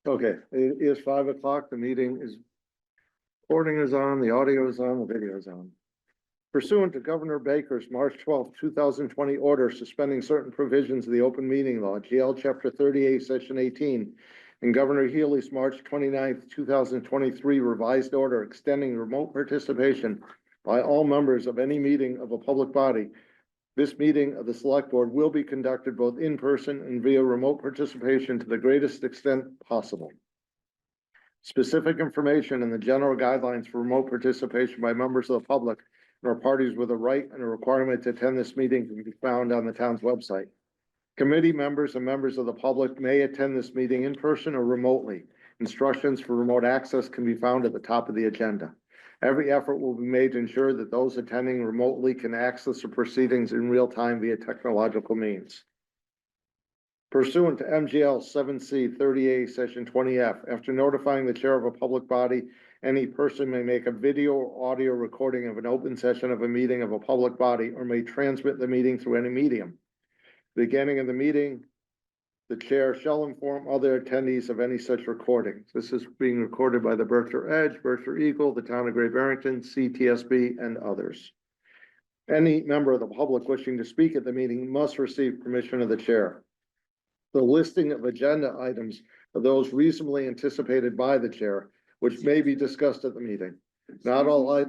Okay, it is 5 o'clock. The meeting is, recording is on, the audio is on, the video is on. Pursuant to Governor Baker's March 12, 2020 order suspending certain provisions of the open meeting law, GL Chapter 38, Section 18, and Governor Healy's March 29, 2023 revised order extending remote participation by all members of any meeting of a public body. This meeting of the Select Board will be conducted both in person and via remote participation to the greatest extent possible. Specific information and the general guidelines for remote participation by members of the public or parties with a right and a requirement to attend this meeting can be found on the town's website. Committee members and members of the public may attend this meeting in person or remotely. Instructions for remote access can be found at the top of the agenda. Every effort will be made to ensure that those attending remotely can access the proceedings in real time via technological means. Pursuant to MGL 7C 30A Section 20F, after notifying the chair of a public body, any person may make a video or audio recording of an open session of a meeting of a public body or may transmit the meeting through any medium. Beginning of the meeting, the chair shall inform other attendees of any such recordings. This is being recorded by the Berkshire Edge, Berkshire Eagle, the town of Great Barrington, CTSB, and others. Any member of the public wishing to speak at the meeting must receive permission of the chair. The listing of agenda items are those reasonably anticipated by the chair, which may be discussed at the meeting. Not all Is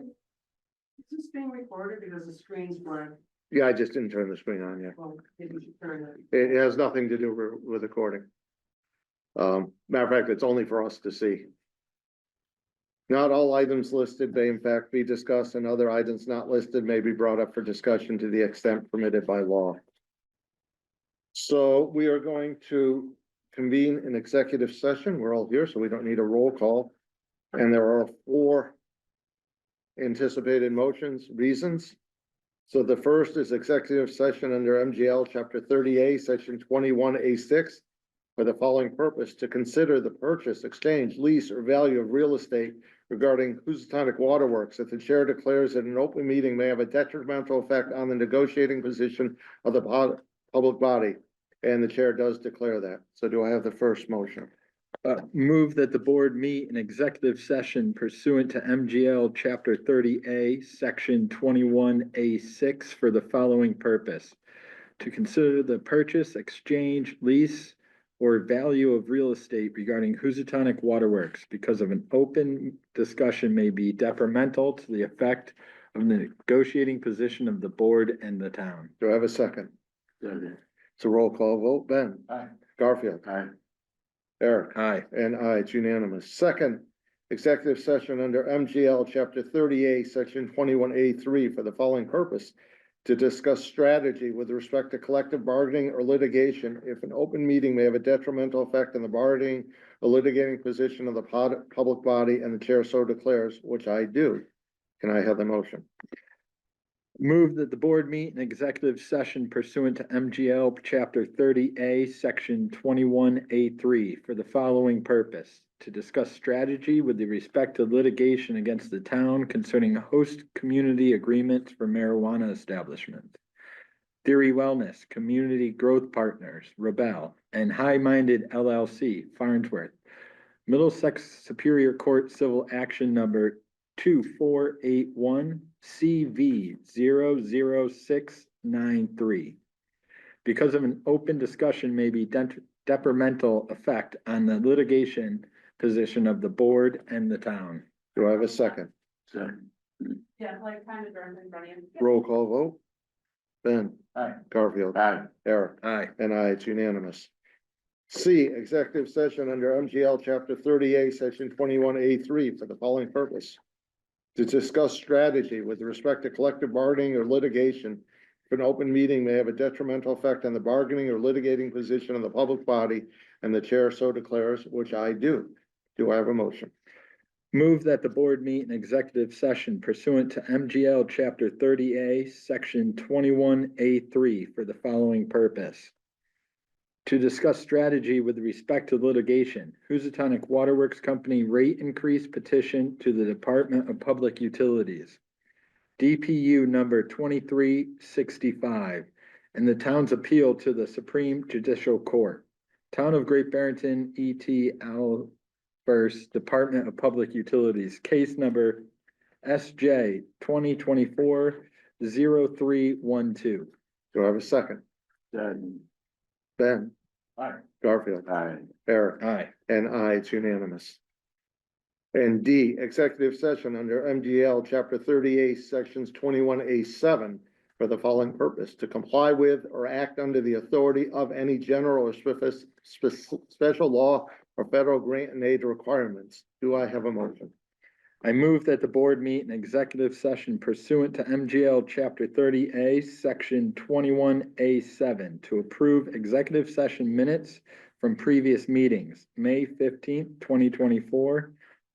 this being recorded because the screen's blank? Yeah, I just didn't turn the screen on yet. Well, maybe you should turn it. It has nothing to do with recording. Matter of fact, it's only for us to see. Not all items listed may in fact be discussed, and other items not listed may be brought up for discussion to the extent permitted by law. So we are going to convene an executive session. We're all here, so we don't need a roll call. And there are 4 anticipated reasons. So the first is executive session under MGL Chapter 30A, Section 21A6, for the following purpose: to consider the purchase, exchange, lease, or value of real estate regarding Housatonic Waterworks if the chair declares that an open meeting may have a detrimental effect on the negotiating position of the public body, and the chair does declare that. So do I have the first motion? Move that the board meet in executive session pursuant to MGL Chapter 30A, Section 21A6 for the following purpose: to consider the purchase, exchange, lease, or value of real estate regarding Housatonic Waterworks because of an open discussion may be detrimental to the effect of the negotiating position of the board and the town. Do I have a second? It's a roll call vote. Ben? Aye. Garfield? Aye. Eric? Aye. And aye, it's unanimous. Second, executive session under MGL Chapter 38, Section 21A3 for the following purpose: to discuss strategy with respect to collective bargaining or litigation if an open meeting may have a detrimental effect on the bargaining or litigating position of the public body and the chair so declares, which I do. Can I have the motion? Move that the board meet in executive session pursuant to MGL Chapter 30A, Section 21A3 for the following purpose: to discuss strategy with respect to litigation against the town concerning host community agreements for marijuana establishments. Theory Wellness, Community Growth Partners, Rebel, and High Minded LLC, Farnsworth. Middlesex Superior Court Civil Action Number 2481 CV 00693. Because of an open discussion may be detrimental effect on the litigation position of the board and the town. Do I have a second? Yeah, like kind of running. Roll call vote. Ben? Aye. Garfield? Aye. Eric? Aye. And aye, it's unanimous. C, executive session under MGL Chapter 38, Section 21A3 for the following purpose: to discuss strategy with respect to collective bargaining or litigation if an open meeting may have a detrimental effect on the bargaining or litigating position of the public body and the chair so declares, which I do. Do I have a motion? Move that the board meet in executive session pursuant to MGL Chapter 30A, Section 21A3 for the following purpose: to discuss strategy with respect to litigation, Housatonic Waterworks Company rate increase petition to the Department of Public Utilities, DPU number 2365, and the town's appeal to the Supreme Judicial Court. Town of Great Barrington, E.T.L. First, Department of Public Utilities, case number S.J. 2024-0312. Do I have a second? Ben? Aye. Garfield? Aye. Eric? Aye. And I, it's unanimous. And D, executive session under MGL Chapter 38, Sections 21A7 for the following purpose: to comply with or act under the authority of any general or special law or federal grant and aid requirements. Do I have a motion? I move that the board meet in executive session pursuant to MGL Chapter 30A, Section 21A7 to approve executive session minutes from previous meetings, May 15th, 2024,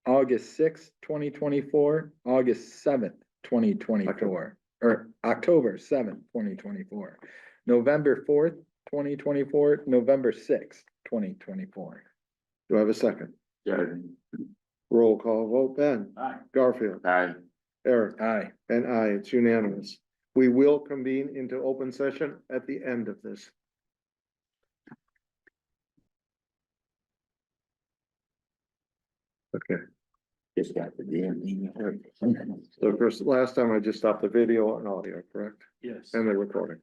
August 6th, 2024, August 7th, 2024, or October 7th, 2024, November 4th, 2024, November 6th, 2024. Do I have a second? Roll call vote. Ben? Aye. Garfield? Aye. Eric? Aye. And I, it's unanimous. We will convene into open session at the end of this. Okay, Just got the damn thing. so first, last time I just stopped the video and audio, correct? Yes. And the recording.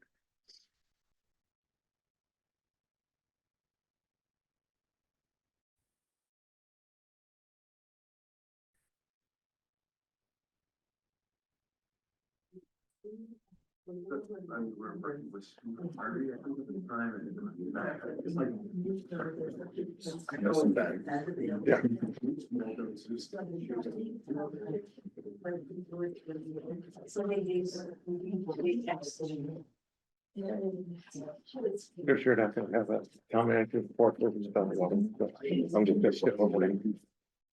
Yeah. You're sure not gonna have that comment report. I'm just gonna skip over it.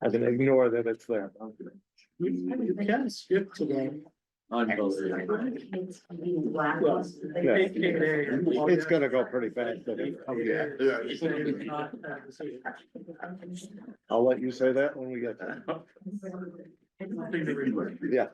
I can ignore that it's there. You can skip today. It's gonna go pretty fast. I'll let you say that when we get there. Yeah.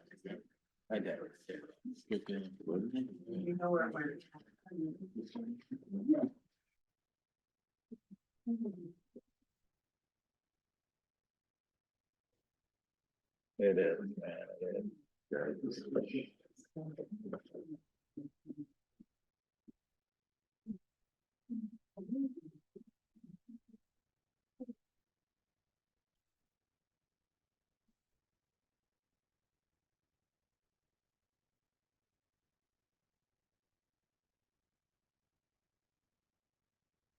It is, man, it is.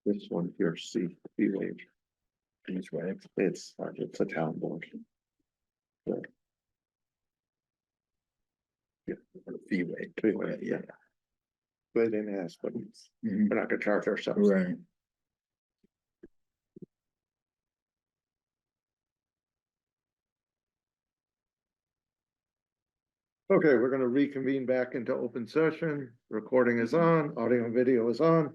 This one here, C, B wage. Each way. It's a town board. Fee waive. Yeah. They didn't ask, but Mhm. we're not gonna charge ourselves. Right. Okay, we're gonna reconvene back into open session. Recording is on, audio and video is on.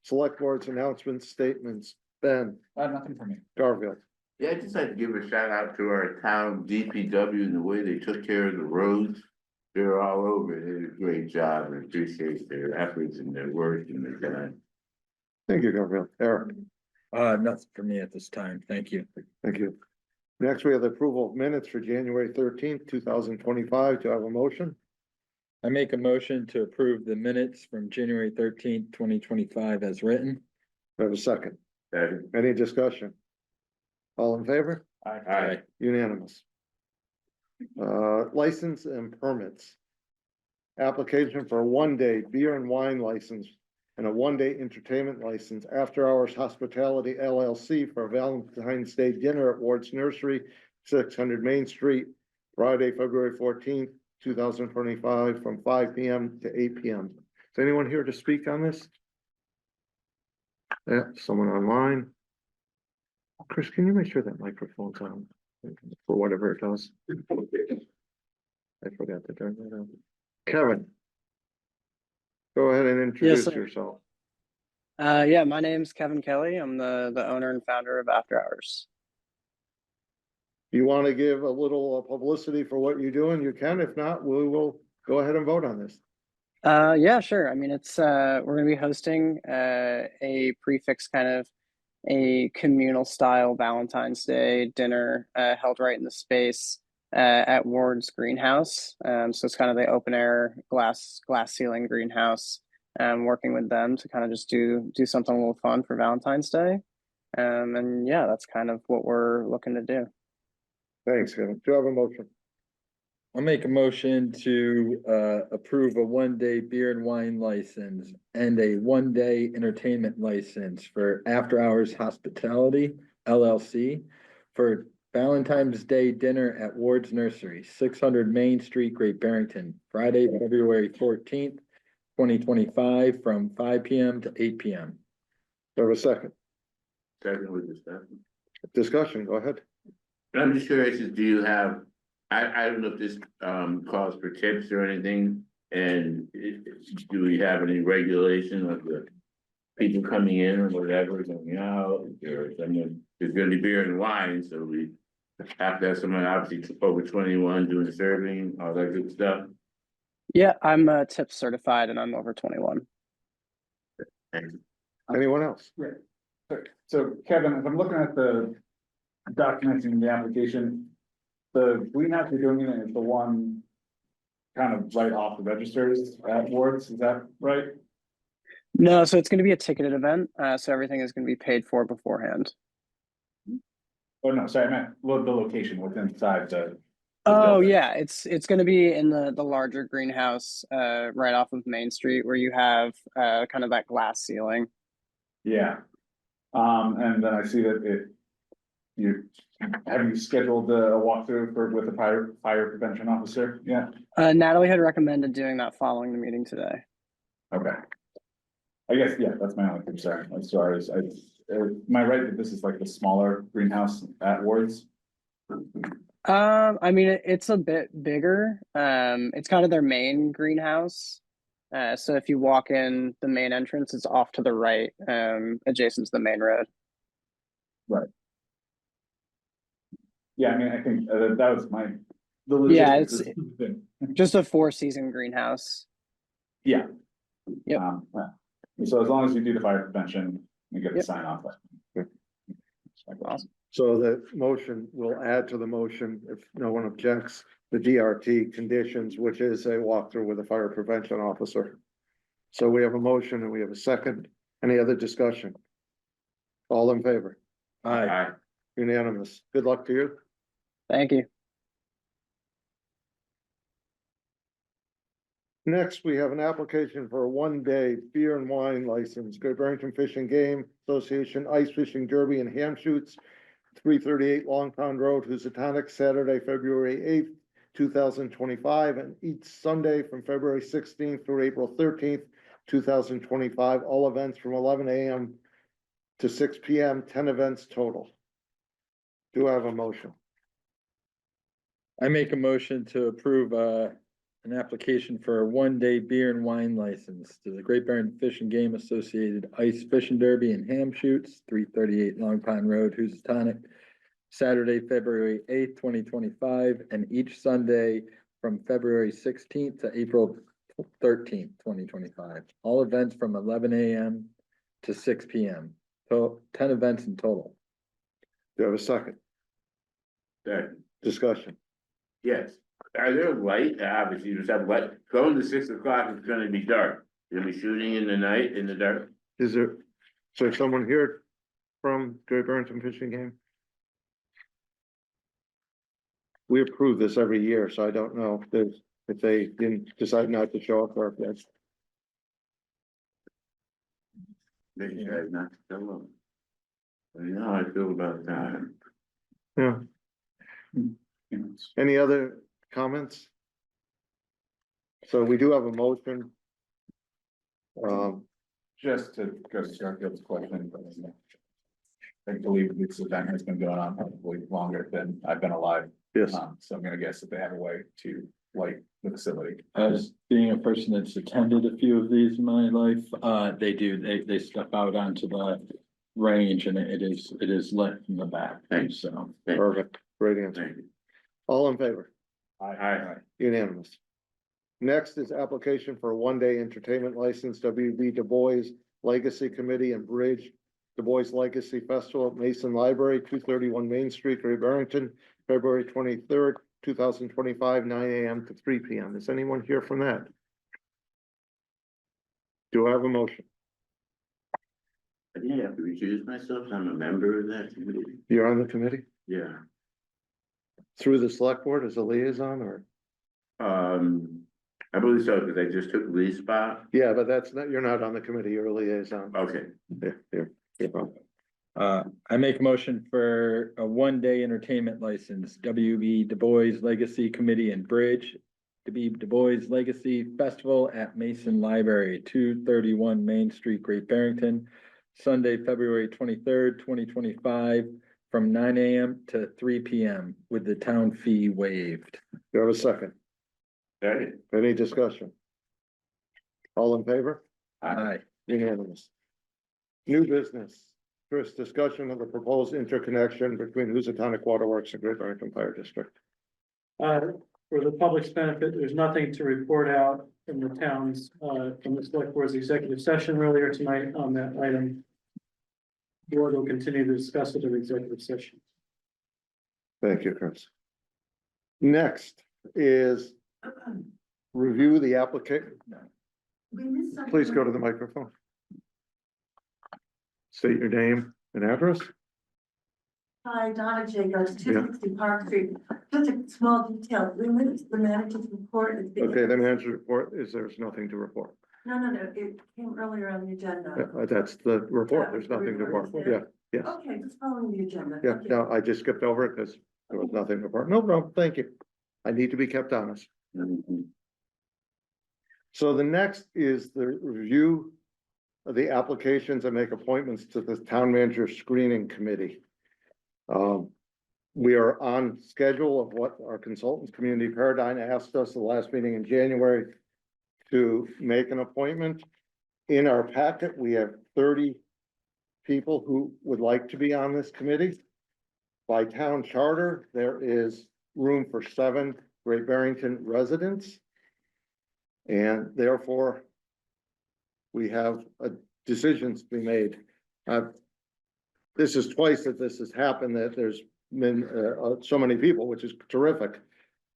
Select board's announcements, statements. Ben? Nothing for me. Garfield? Yeah, I'd just like to give a shout out to our town DPW and the way they took care of the roads. They're all over. They did a great job and appreciate their efforts and their work and their time. Thank you, Garfield. Eric? Nothing for me at this time. Thank you. Thank you. Next, we have the approval of minutes for January 13th, 2025. Do I have a motion? I make a motion to approve the minutes from January 13th, 2025 as written. Do I have a second? Second. Any discussion? All in favor? Aye. Unanimous. License and permits. Application for a one-day beer and wine license and a one-day entertainment license, After Hours Hospitality LLC for a Valentine's Day dinner at Ward's Nursery, 600 Main Street, Friday, February 14th, 2025, from 5 PM to 8 PM. Is anyone here to speak on this? Yeah, someone online. Chris, can you make sure that microphone's on for whatever it does? I forgot to turn that on. Kevin. Go ahead and introduce sir. yourself. Yeah, my name's Kevin Kelly. I'm the owner and founder of After Hours. You want to give a little publicity for what you're doing, you can. If not, we will go ahead and vote on this. Yeah, sure. I mean, it's we're gonna be hosting a prefix kind of a communal style Valentine's Day dinner held right in the space at Ward's greenhouse. So it's kind of the open air glass ceiling greenhouse. Working with them to kind of just do something a little fun for Valentine's Day. And yeah, that's kind of what we're looking to do. Thanks, Kevin. Do you have a motion? I'll make a motion to approve a one-day beer and wine license and a one-day entertainment license for After Hours Hospitality LLC for Valentine's Day dinner at Ward's Nursery, 600 Main Street, Great Barrington, Friday, February 14th, 2025, from 5 p.m. to 8 p.m. Do you have a second? Second with discussion. Discussion, go ahead. I'm just curious, do you have, I don't know if this calls for tips or anything, and do we have any regulation of the people coming in or whatever, going out? There's gonna be beer and wine, so we have to have someone obviously over 21 doing serving, all that good stuff. Yeah, I'm tip certified and I'm over 21. Anyone else? So Kevin, if I'm looking at the documents in the application, the greenhouse you're doing it is the one kind of right off the registers at Wards, is that right? No, so it's going to be a ticketed event. So everything is going to be paid for beforehand. Oh, no, sorry, I meant the location within inside the. Oh building. yeah, it's going to be in the larger greenhouse right off of Main Street where you have kind of that glass ceiling. Yeah. And then I see that have you scheduled a walkthrough with the fire prevention officer? Yeah, Natalie had recommended doing that following the meeting today. okay. I guess, yeah, that's my only concern, as far as, am I right that this is like the smaller greenhouse at Wards? I mean, it's a bit bigger. It's kind of their main greenhouse. So if you walk in the main entrance, it's off to the right, adjacent to the main road. Right. Yeah, I mean, I think that was Yeah, logistics is- Just a 4-season greenhouse. Yeah. Yep. Yeah. So as long as you do the fire prevention, you get the Yep. sign off. Awesome. So the motion will add to the motion, if no one objects, the DRT conditions, which is a walkthrough with a fire prevention officer. So we have a motion and we have a second. Any other discussion? All in favor? Aye. Unanimous. Good luck to you. Thank you. Next, we have an application for a one-day beer and wine license, Great Barrington Fish and Game Association Ice Fishing Derby and Ham Shoots, 338 Long Pond Road, Housatonic, Saturday, February 8th, 2025, and each Sunday from February 16th through April 13th, 2025, all events from 11 a.m. to 6 p.m., 10 events total. Do I have a motion? I make a motion to approve an application for a one-day beer and wine license to the Great Barrington Fish and Game Associated Ice Fishing Derby and Ham Shoots, 338 Long Pond Road, Housatonic, Saturday, February 8th, 2025, and each Sunday from February 16th to April 13th, 2025. All events from 11 a.m. to 6 p.m. So 10 events in total. Do I have a second? Second. Discussion. Yes. Are there light? Obviously, you just have light. Going to 6 o'clock, it's gonna be dark. You're gonna be shooting in the night, in the dark. Is there someone here from Great Barrington Fish and Game? We approve this every year, so I don't know if they didn't decide not to show up or if that's. Maybe you guys not to tell them. You know how I feel about that. Yeah. Any other comments? So we do have a motion. Just to go to Garfield's question, I believe this event has been going on probably longer than I've been alive. Yes, So I'm gonna guess that they have a way to light the facility. As being a person that's attended a few of these in my life, they step out onto the range and it is lit from the back, Thanks. so. perfect. Great answer. Thank you. All in favor? Aye. Unanimous. Next is application for a one-day entertainment license, WB Du Bois Legacy Committee and Bridge Du Bois Legacy Festival at Mason Library, 231 Main Street, Great Barrington, February 23rd, 2025, 9 AM to 3 PM. Is anyone here from that? Do I have a motion? I think I have to recuse myself, I'm a member of that committee. You're on the committee Yeah. through the select board as a liaison or? I believe so, because I just took Lee's spot. Yeah, but that's not, you're not on the committee, you're a liaison. Okay, Yeah. I make a motion for a one-day entertainment license, W.B. Du Bois Legacy Committee and Bridge. To be Du Bois Legacy Festival at Mason Library, 231 Main Street, Great Barrington. Sunday, February 23rd, 2025, from 9 AM to 3 PM with the town fee waived. Do you have a second? second. Any discussion? All in favor? Aye. Unanimous. New business. First discussion of the proposed interconnection between Housatonic Waterworks and Great Barrington Fire District. For the public's benefit, there's nothing to report out from the towns, from the select board's executive session earlier tonight on that item. Board will continue to discuss it in executive session. Thank you, Chris. Next is review the application. Please go to the microphone. State your name and address. Hi, Donna Jacobs, 260 Park Street. Just a small detail, we missed the manager's report. It's because- Okay, the manager's report is there's nothing to report. No, it came earlier on the agenda. That's the report. There's nothing to report. Yeah, yes. Okay, just following the agenda. Yeah, Thank you. no, I just skipped over it because there was nothing to report. No problem, thank you. I need to be kept honest. So the next is the review of the applications and make appointments to the town manager screening committee. We are on schedule of what our consultants, Community Paradigm, asked us the last meeting in January to make an appointment. In our packet, we have 30 people who would like to be on this committee. By town charter, there is room for 7 Great Barrington residents. And therefore, we have decisions to be made. This is twice that this has happened, that there's been so many people, which is terrific.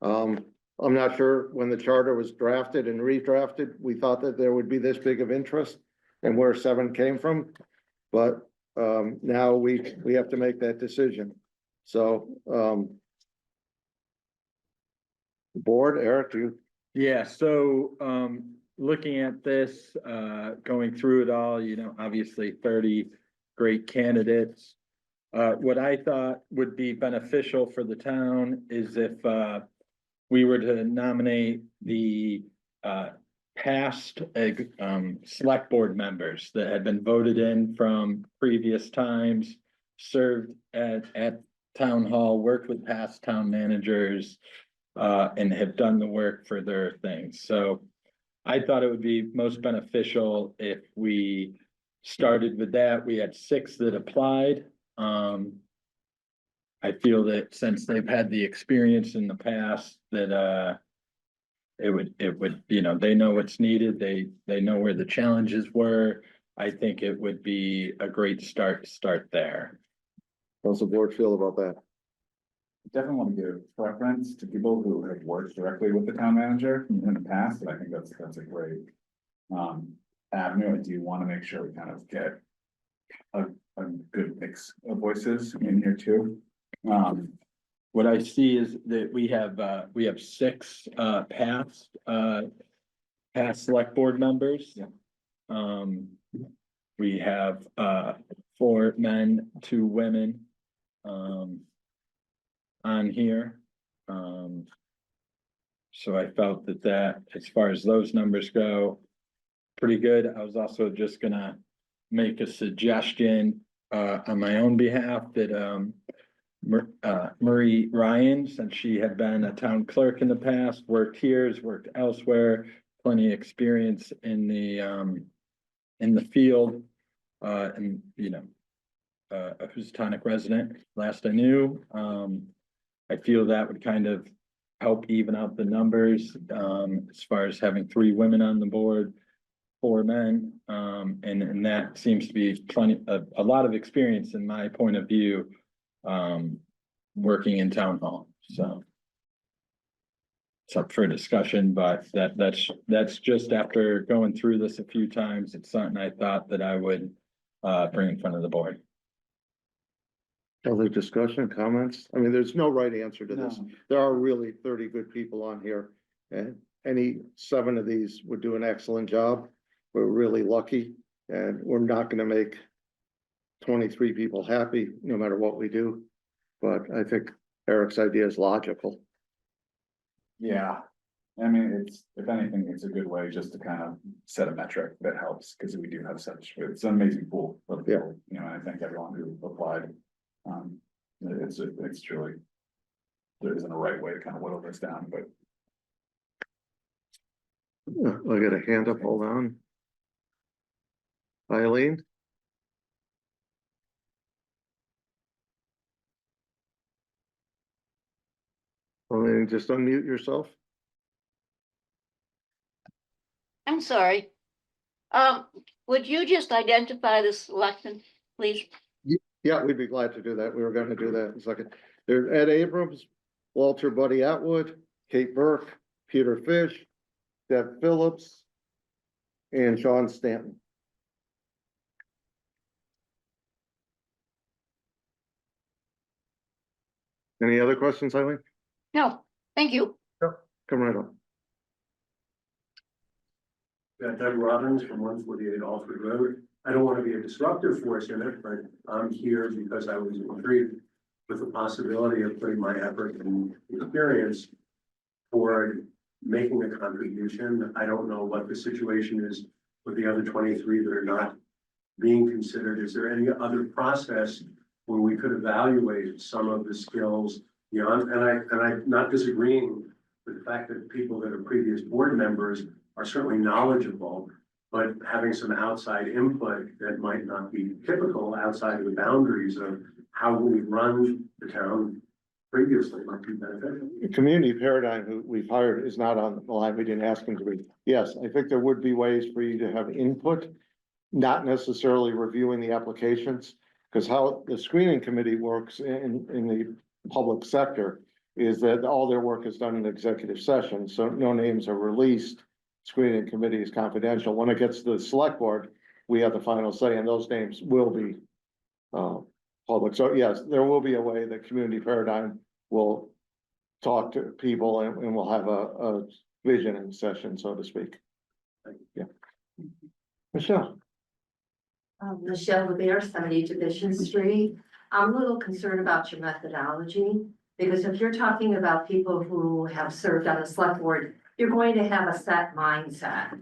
I'm not sure when the charter was drafted and redrafted, we thought that there would be this big of interest and where 7 came from. But now we have to make that decision. So board, Eric, you. Yeah, so, looking at this, going through it all, obviously 30 great candidates. What I thought would be beneficial for the town is if, we were to nominate the, past, select board members that had been voted in from previous times, served at town hall, worked with past town managers, and have done the work for their things. So I thought it would be most beneficial if we started with that. We had 6 that applied. I feel that since they've had the experience in the past, that it would, they know what's needed. They know where the challenges were. I think it would be a great start there. How's the board feel about that? Definitely want to give preference to people who have worked directly with the town manager in the past, and I think that's a great avenue. I do want to make sure we kind of get a good mix of voices in here too. What I see is that we have 6 past select board members. Yeah. We have 4 men, 2 women on here. So I felt that as far as those numbers go, pretty good. I was also just gonna make a suggestion on my own behalf that Marie Ryan, since she had been a town clerk in the past, worked here, has worked elsewhere, plenty of experience in the field, and a Housatonic resident, last I knew. I feel that would kind of help even out the numbers, as far as having 3 women on the board. 4 men. And that seems to be a lot of experience in my point of view, working in town hall, so. It's up for discussion, but that's just after going through this a few times. It's something I thought that I would bring in front of the board. Other discussion, comments? I mean, there's no right answer to this. No. There are really 30 good people on here. And any 7 of these would do an excellent job. We're really lucky and we're not gonna make 23 people happy no matter what we do. But I think Eric's idea is logical. Yeah, I mean, if anything, it's a good way just to kind of set a metric that helps, because we do have such, it's an amazing pool of people, you know, and I thank everyone who applied. It's truly, there isn't a right way to kind of whittle this down, but I got a hand up, hold on. Eileen? Eileen, just unmute yourself. I'm sorry. Would you just identify the selection, please? Yeah, we'd be glad to do that. We were gonna do that in a second. There's Ed Abrams, Walter Buddy Atwood, Kate Burke, Peter Fish, Deb Phillips, and Sean Stanton. Any other questions, Eileen? No, thank you. Come right on. Doug Robbins from 148 Alfred Road. I don't want to be a disruptive force in it, but I'm here because I was intrigued with the possibility of putting my effort and experience toward making a contribution. I don't know what the situation is with the other 23 that are not being considered. Is there any other process where we could evaluate some of the skills beyond? And I'm not disagreeing with the fact that people that are previous board members are certainly knowledgeable, but having some outside input that might not be typical outside of the boundaries of how we run the town previously might be beneficial. Community Paradigm, who we've hired, is not on the line. We didn't ask him to be. Yes, I think there would be ways for you to have input, not necessarily reviewing the applications, because how the screening committee works in the public sector is that all their work is done in executive session, so no names are released. Screening committee is confidential. When it gets to the select board, we have the final say, and those names will be public. So yes, there will be a way that Community Paradigm will talk to people and we'll have a visioning session, so to speak. Yeah. Michelle? Michelle Rivera, 70 Division Street. I'm a little concerned about your methodology, because if you're talking about people who have served on the select board, you're going to have a set mindset.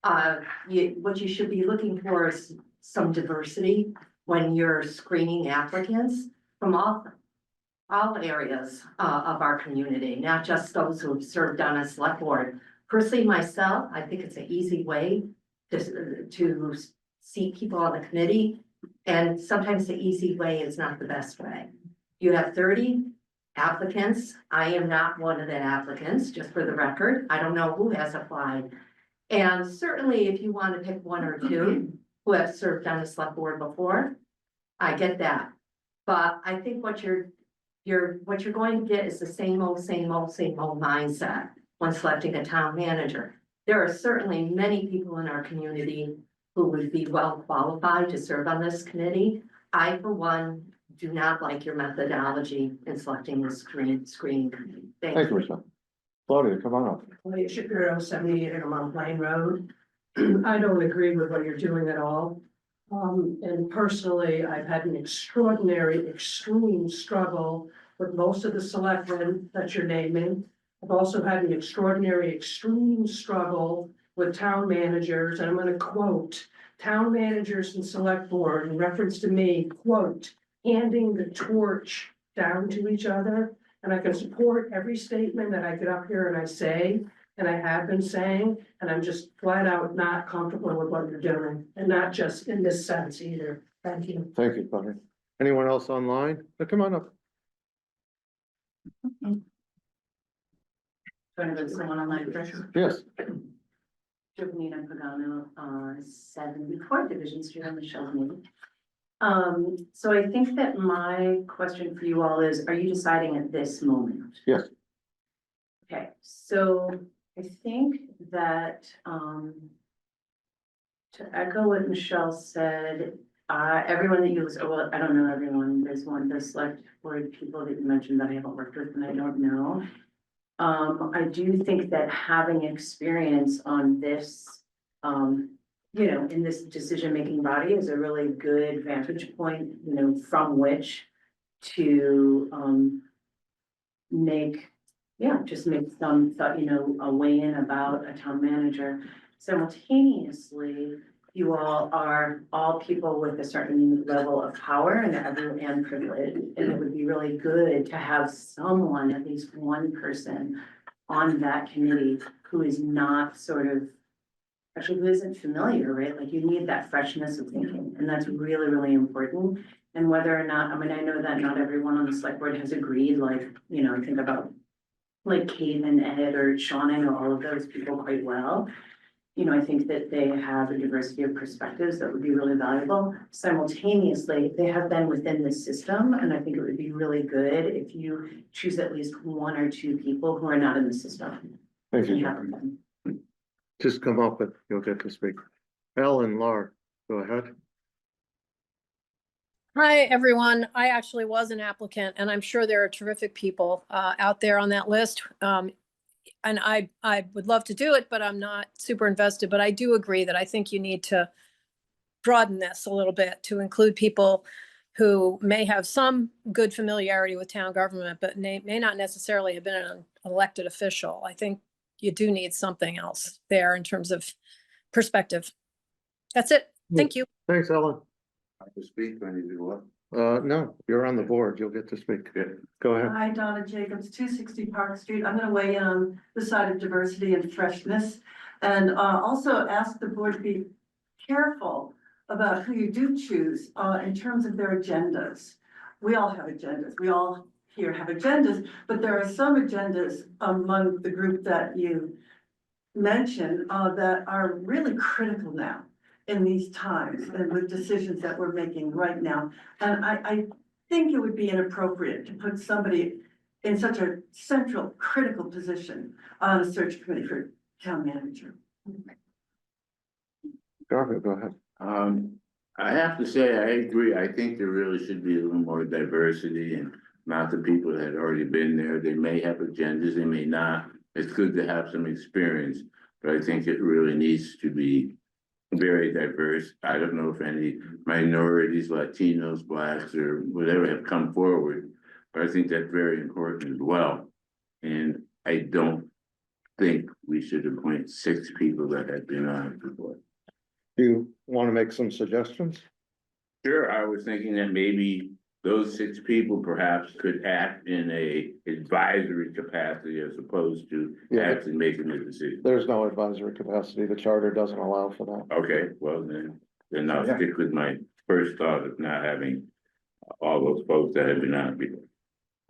What you should be looking for is some diversity when you're screening applicants from all areas of our community, not just those who have served on a select board. Personally, myself, I think it's an easy way to see people on the committee, and sometimes the easy way is not the best way. You have 30 applicants. I am not one of the applicants, just for the record. I don't know who has applied. And certainly if you want to pick 1 or 2 who have served on the select board before, I get that. But I think what you're going to get is the same old mindset when selecting a town manager. There are certainly many people in our community who would be well qualified to serve on this committee. I, for one, do not like your methodology in selecting the screening committee. Thank you, Michelle. Claudia, come on up. Claudia Shapiro, 78 Intermont Plain Road. I don't agree with what you're doing at all. And personally, I've had an extreme struggle with most of the selectmen that you're naming. I've also had an extreme struggle with town managers, and I'm gonna quote, town managers and select board in reference to me, quote, handing the torch down to each other. And I can support every statement that I get up here and I say, and I have been saying, and I'm just flat out not comfortable with what you're doing, and not just in this sense either. Thank you. Thank you, Claudia. Anyone else online? Come on up. Trying to get someone online first. Yes. Giovanina Pagano, 74 Division Street on Michelle's name. So I think that my question for you all is, are you deciding at this moment? Yes. Okay, so I think that, to echo what Michelle said, everyone that you was, well, I don't know everyone, there's the select board people that you mentioned that I haven't worked with and I don't know. I do think that having experience on this, you know, in this decision-making body is a really good vantage point, you know, from which to, just make some thought, you know, a weigh-in about a town manager. Simultaneously, you all are all people with a certain level of power and privilege, and it would be really good to have someone, at least one person on that committee who is not sort of, actually who isn't familiar, right? Like you need that freshness of thinking, and that's really, really important. And whether or not, I mean, I know that not everyone on the select board has agreed, like, you know, I think about like Kate and Ed or Sean, I know all of those people quite well. You know, I think that they have a diversity of perspectives that would be really valuable. Simultaneously, they have been within the system, and I think it would be really good if you choose at least one or two people who are not in the system. Thank And you. have them. Just come up and you'll get to speak. Ellen, Laura, go ahead. Hi, everyone. I actually was an applicant, and I'm sure there are terrific people out there on that list. And I would love to do it, but I'm not super invested. But I do agree that I think you need to broaden this a little bit to include people who may have some good familiarity with town government, but may not necessarily have been an elected official. I think you do need something else there in terms of perspective. That's it. Thank you. Thanks, Ellen. I can speak when you do what? No, you're on the board. You'll get to speak. Go ahead. Hi, Donna Jacobs, 260 Park Street. I'm gonna weigh in on the side of diversity and freshness. And also ask the board to be careful about who you do choose in terms of their agendas. We all have agendas. We all here have agendas, but there are some agendas among the group that you mentioned that are really critical now in these times and with decisions that we're making right now. And I think it would be inappropriate to put somebody in such a central, critical position on a search committee for town manager. Garfield, go ahead. I have to say, I agree. I think there really should be a little more diversity and not the people that had already been there. They may have agendas, they may not. It's good to have some experience, but I think it really needs to be very diverse. I don't know if any minorities, Latinos, blacks, or whatever have come forward, but I think that's very important as well. And I don't think we should appoint 6 people that had been on it before. Do you want to make some suggestions? Sure, I was thinking that maybe those 6 people perhaps could act in a advisory capacity as opposed to Yeah. actually making the decision. There's no advisory capacity. The charter doesn't allow for that. Okay, well then I'll stick with my first thought of not having all those folks that have been on before.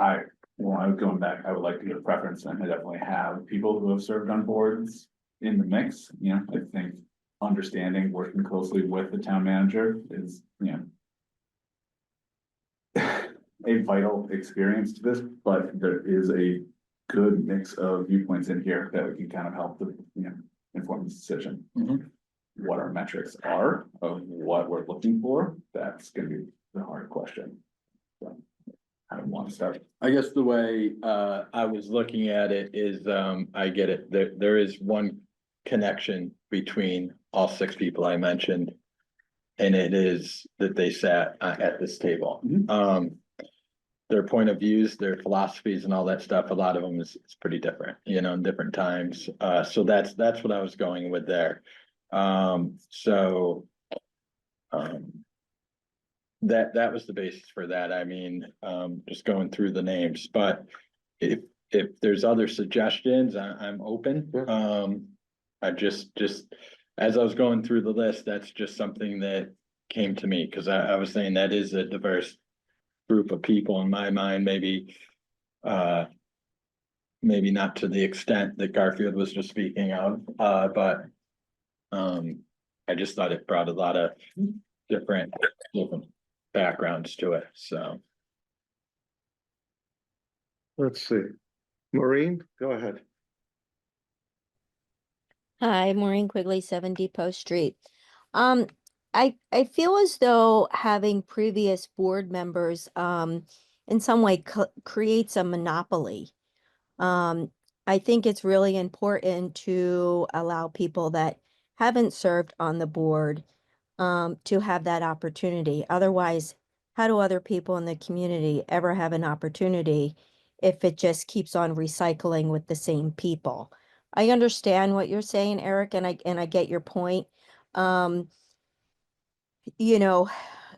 I was going back, I would like to give a preference, and I definitely have people who have served on boards in the mix, you know, I think understanding, working closely with the town manager is, you know, a vital experience to this, but there is a good mix of viewpoints in here that can kind of help the, you know, inform this decision. What our metrics are of what we're looking for, that's gonna be the hard question. So, I don't want to start. I guess the way I was looking at it is, I get it, there is one connection between all 6 people I mentioned. And it is that they sat at this table. Their point of views, their philosophies and all that stuff, a lot of them is pretty different, you know, in different times. So that's what I was going with there. That was the basis for that. I mean, just going through the names, but if there's other suggestions, I'm open. I just as I was going through the list, that's just something that came to me, because I was saying that is a diverse group of people in my mind, maybe not to the extent that Garfield was just speaking of, but I just thought it brought a lot of different backgrounds to it, so. Let's see. Maureen, go ahead. Hi, Maureen Quigley, 7 Depot Street. Um, I feel as though having previous board members, in some way creates a monopoly. I think it's really important to allow people that haven't served on the board, to have that opportunity. Otherwise, how do other people in the community ever have an opportunity if it just keeps on recycling with the same people? I understand what you're saying, Eric, and I get your point. Um, you know,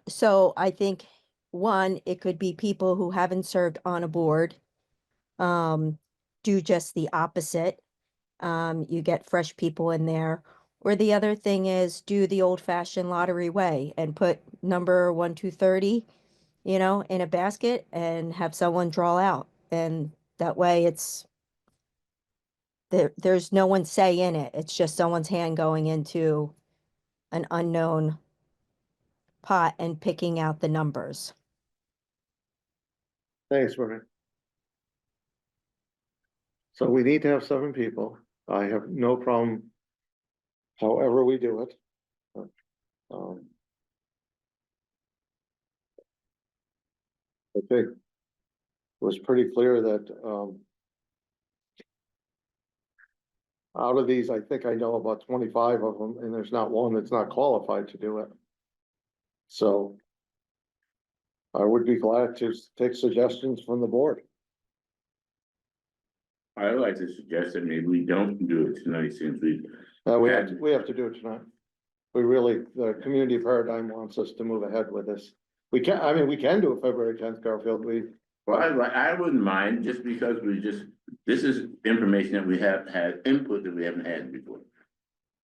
so I think one, it could be people who haven't served on a board, do just the opposite. You get fresh people in there. Or the other thing is do the old fashioned lottery way and put number 1 to 30, in a basket and have someone draw out. And that way there's no one's say in it. It's just someone's hand going into an unknown pot and picking out the numbers. Thanks, Maureen. So we need to have 7 people. I have no problem however we do it. Um, I think it was pretty clear that, out of these, I think I know about 25 of them, and there's not one that's not qualified to do it. So I would be glad to take suggestions from the board. I would like to suggest that maybe we don't do it tonight since we, We have to do it tonight. The community paradigm wants us to move ahead with this. We can do it February 10th, Garfield. well, I wouldn't mind just because this is information that we have had input that we haven't had before.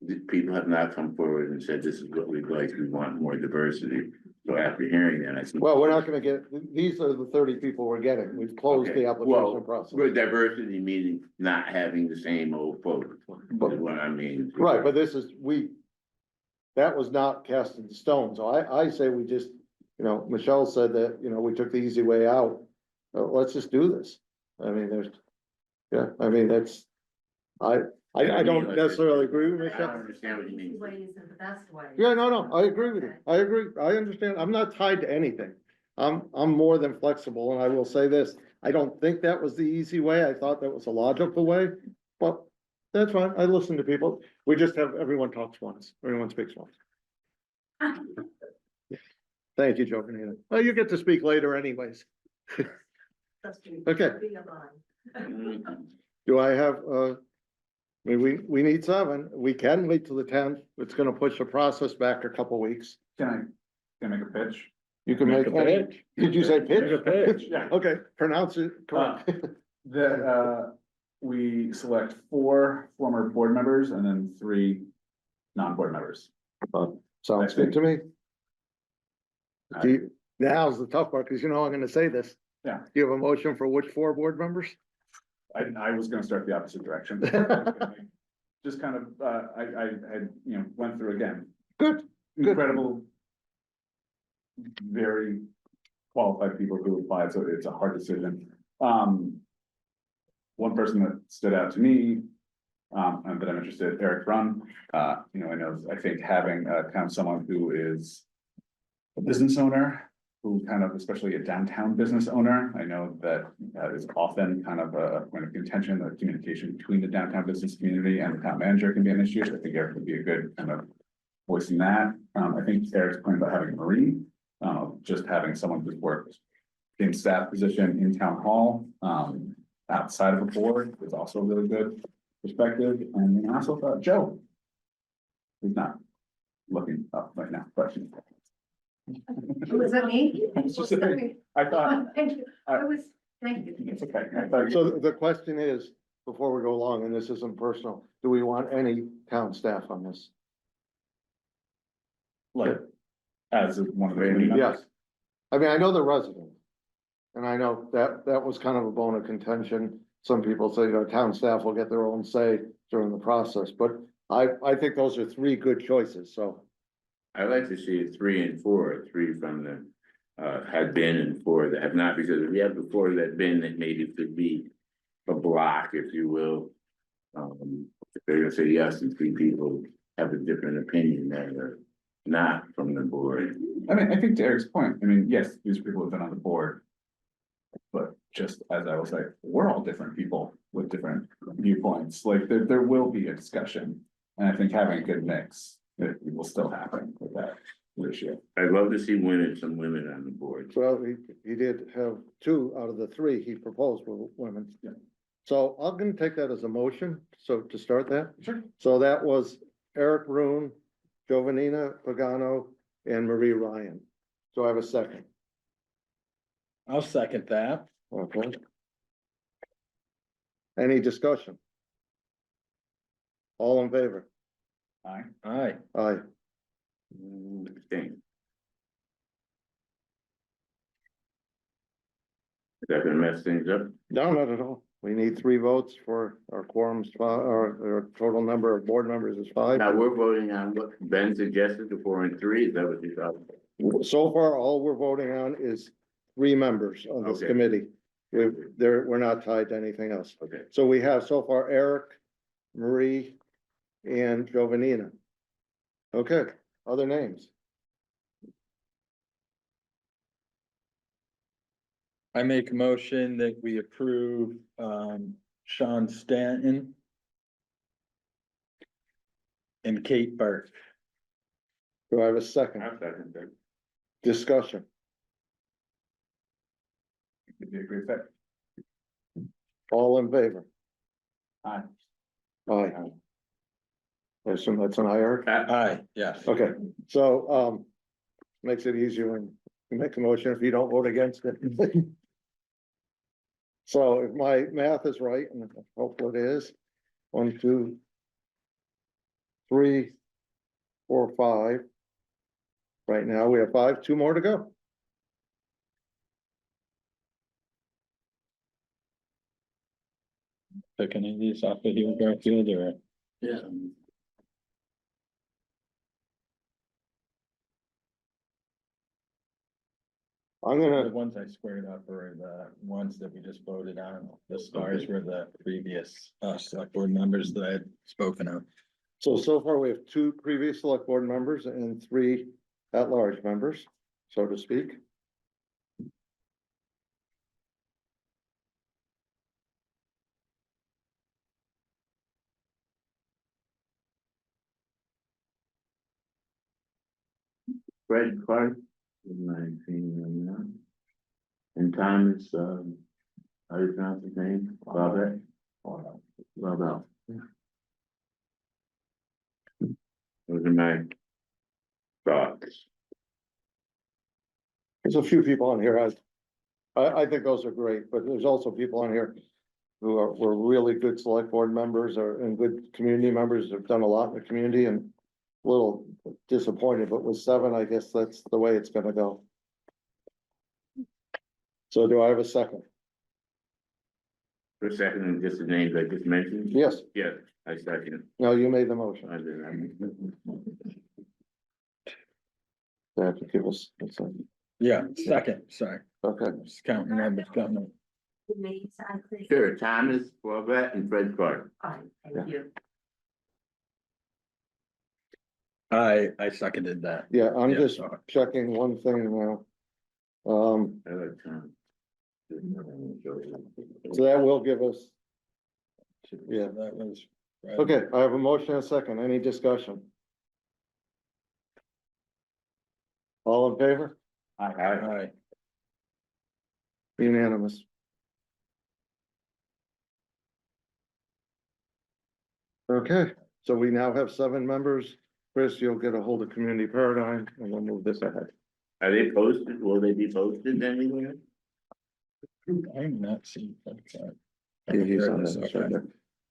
The people have not come forward and said, this is what we'd like, we want more diversity. So after hearing that, I think. Well, we're not gonna get, these are the 30 people we're getting. We've closed Okay, the well, application process. with diversity meaning not having the same old folks, is what I mean. Right, but that was not cast in stone. So I say we just, Michelle said that, we took the easy way out. Let's just do this. I mean, I don't necessarily agree with I Michelle. don't understand what you mean. Way isn't the best way. Yeah, no, I agree with you. I agree. I understand. I'm not tied to anything. I'm more than flexible, and I will say this, I don't think that was the easy way. I thought that was a logical way, but that's fine. I listen to people. We just have, everyone talks once, everyone speaks once. Thank you, Joe. Well, you get to speak later anyways. Okay. Do I have, we need 7. We can wait till the 10th. It's gonna push the process back a couple weeks. Can I make a pitch? You can make, Make a pitch. did you say pitch? Make a pitch. Yeah. Okay, pronounce it correct. We select 4 former board members and then 3 non-board members. Sounds good to me. Now's the tough part, because I'm gonna say this. Yeah. Do you have a motion for which 4 board members? I was gonna start the opposite direction. Just kind of, I had, went through again. Good. Incredible. Very qualified people who applied, so it's a hard decision. One person that stood out to me, and that I'm interested, Eric Brunn, I think having kind of someone who is a business owner, who kind of, especially a downtown business owner, I know that is often kind of a point of contention, the communication between the downtown business community and the town manager can be an issue. I think Eric would be a good kind of voice in that. I think Eric's point about having Marie, just having someone who's worked in staff position in town hall, outside of a board is also a really good perspective. And then I also thought Joe, who's not looking up right now, but Was that me? I thought, Thank you. Thank you. it's okay. I thought So the question is, before we go along, and this isn't personal, do we want any town staff on this? like, as one of the. committee members. Yes. I mean, I know the resident. And I know that was kind of a bone of contention. Some people say, town staff will get their own say during the process, but I think those are three good choices, so. I'd like to see a 3 and 4, 3 from the, had been and 4 that have not, because if we have the 4 that have been, that maybe it could be a block, if you will. If they're gonna say yes, and 3 people have a different opinion that are not from the board. I mean, I think to Eric's point, I mean, yes, these people have been on the board. But just as I will say, we're all different people with different viewpoints, like there will be a discussion. And I think having a good mix, it will still happen with that ratio. I'd love to see women, some women on the board. Well, he did have 2 out of the 3 he proposed were women. Yeah. So I'm gonna take that as a motion, so to start that. Sure. So that was Eric Roon, Giovanina Pagano, and Marie Ryan. So I have a second. I'll second that. Okay. Any discussion? All in favor? Aye. Aye. Aye. Abstain. Is that gonna mess things up? No, not at all. We need 3 votes for our quorums, our total number of board members is 5. Now, we're voting on what Ben suggested, the 4 and 3, is that what you thought? So far, all we're voting on is 3 members on this Okay. committee. We're not tied to anything else. Okay. So we have so far Eric, Marie, and Giovanina. Okay, other names? I make a motion that we approve, Sean Stanton and Kate Burke. Do I have a second? I'll second that. Discussion. It'd be a great fit. All in favor? Aye. Aye. I assume that's an aye, Eric? Aye, yes. Okay, so, makes it easier when you make a motion if you don't vote against it. So if my math is right, and hopefully it is, 1, 2, 3, 4, 5. Right now, we have 5, 2 more to go. Pick any of these off of here, Garfield, or? Yeah. I'm The gonna, ones I squared up are the ones that we just voted on. The stars were the previous, select board members that I had spoken of. so far we have 2 previous select board members and 3 at-large members, so to speak. Fred Clark, in my opinion, and Thomas, how do you pronounce his name? Robert? Robert. Those are my thoughts. There's a few people on here, I think those are great, but there's also people on here who were really good select board members and good community members, have done a lot in the community and a little disappointed, but with 7, I guess that's the way it's gonna go. So do I have a second? For a second, and just the names I just mentioned? Yes, Yes, I second. no, you made the motion. I did. They have to give us, a second. Yeah, second, sorry. Okay, Just counting numbers coming. Sure, Thomas, Robert, and Fred Clark. Fine, Yeah. thank you. I seconded that. yeah, I'm Yeah, just sorry. checking one thing now. I like Tom. So that will give us, Yeah. That was. okay, I have a motion and a second, any discussion? All in favor? Aye. Unanimous. Okay, so we now have 7 members. Chris, you'll get a hold of Community Paradigm and we'll move this ahead. Are they posted? Will they be posted anywhere? I'm not seeing. that. Yeah, he's on There it is, this right okay. there.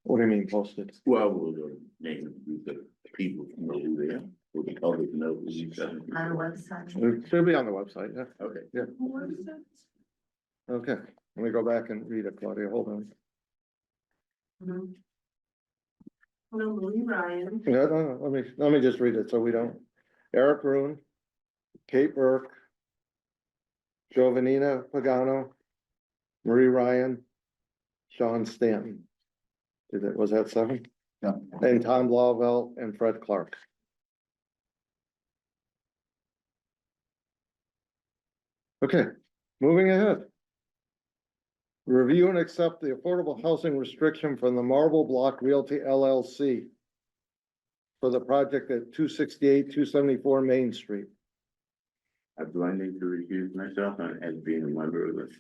What do you mean posted? Well, we'll name the people know who they are, will the public know who these are. On the website. It should be on the website, yeah. Okay. Okay, let me go back and read it, Claudia, hold on. Mhm. No, Marie Ryan, No, let me just read it so we don't. Eric Roon, Kate Burke, Giovanina Pagano, Marie Ryan, Sean Stanton. Was that 7? Yeah. And Tom Blauvelt and Fred Clark. Okay, moving ahead. Review and accept the affordable housing restriction from the Marble Block Realty LLC for the project at 268, 274 Main Street. Do I need to recuse myself as being a member of this?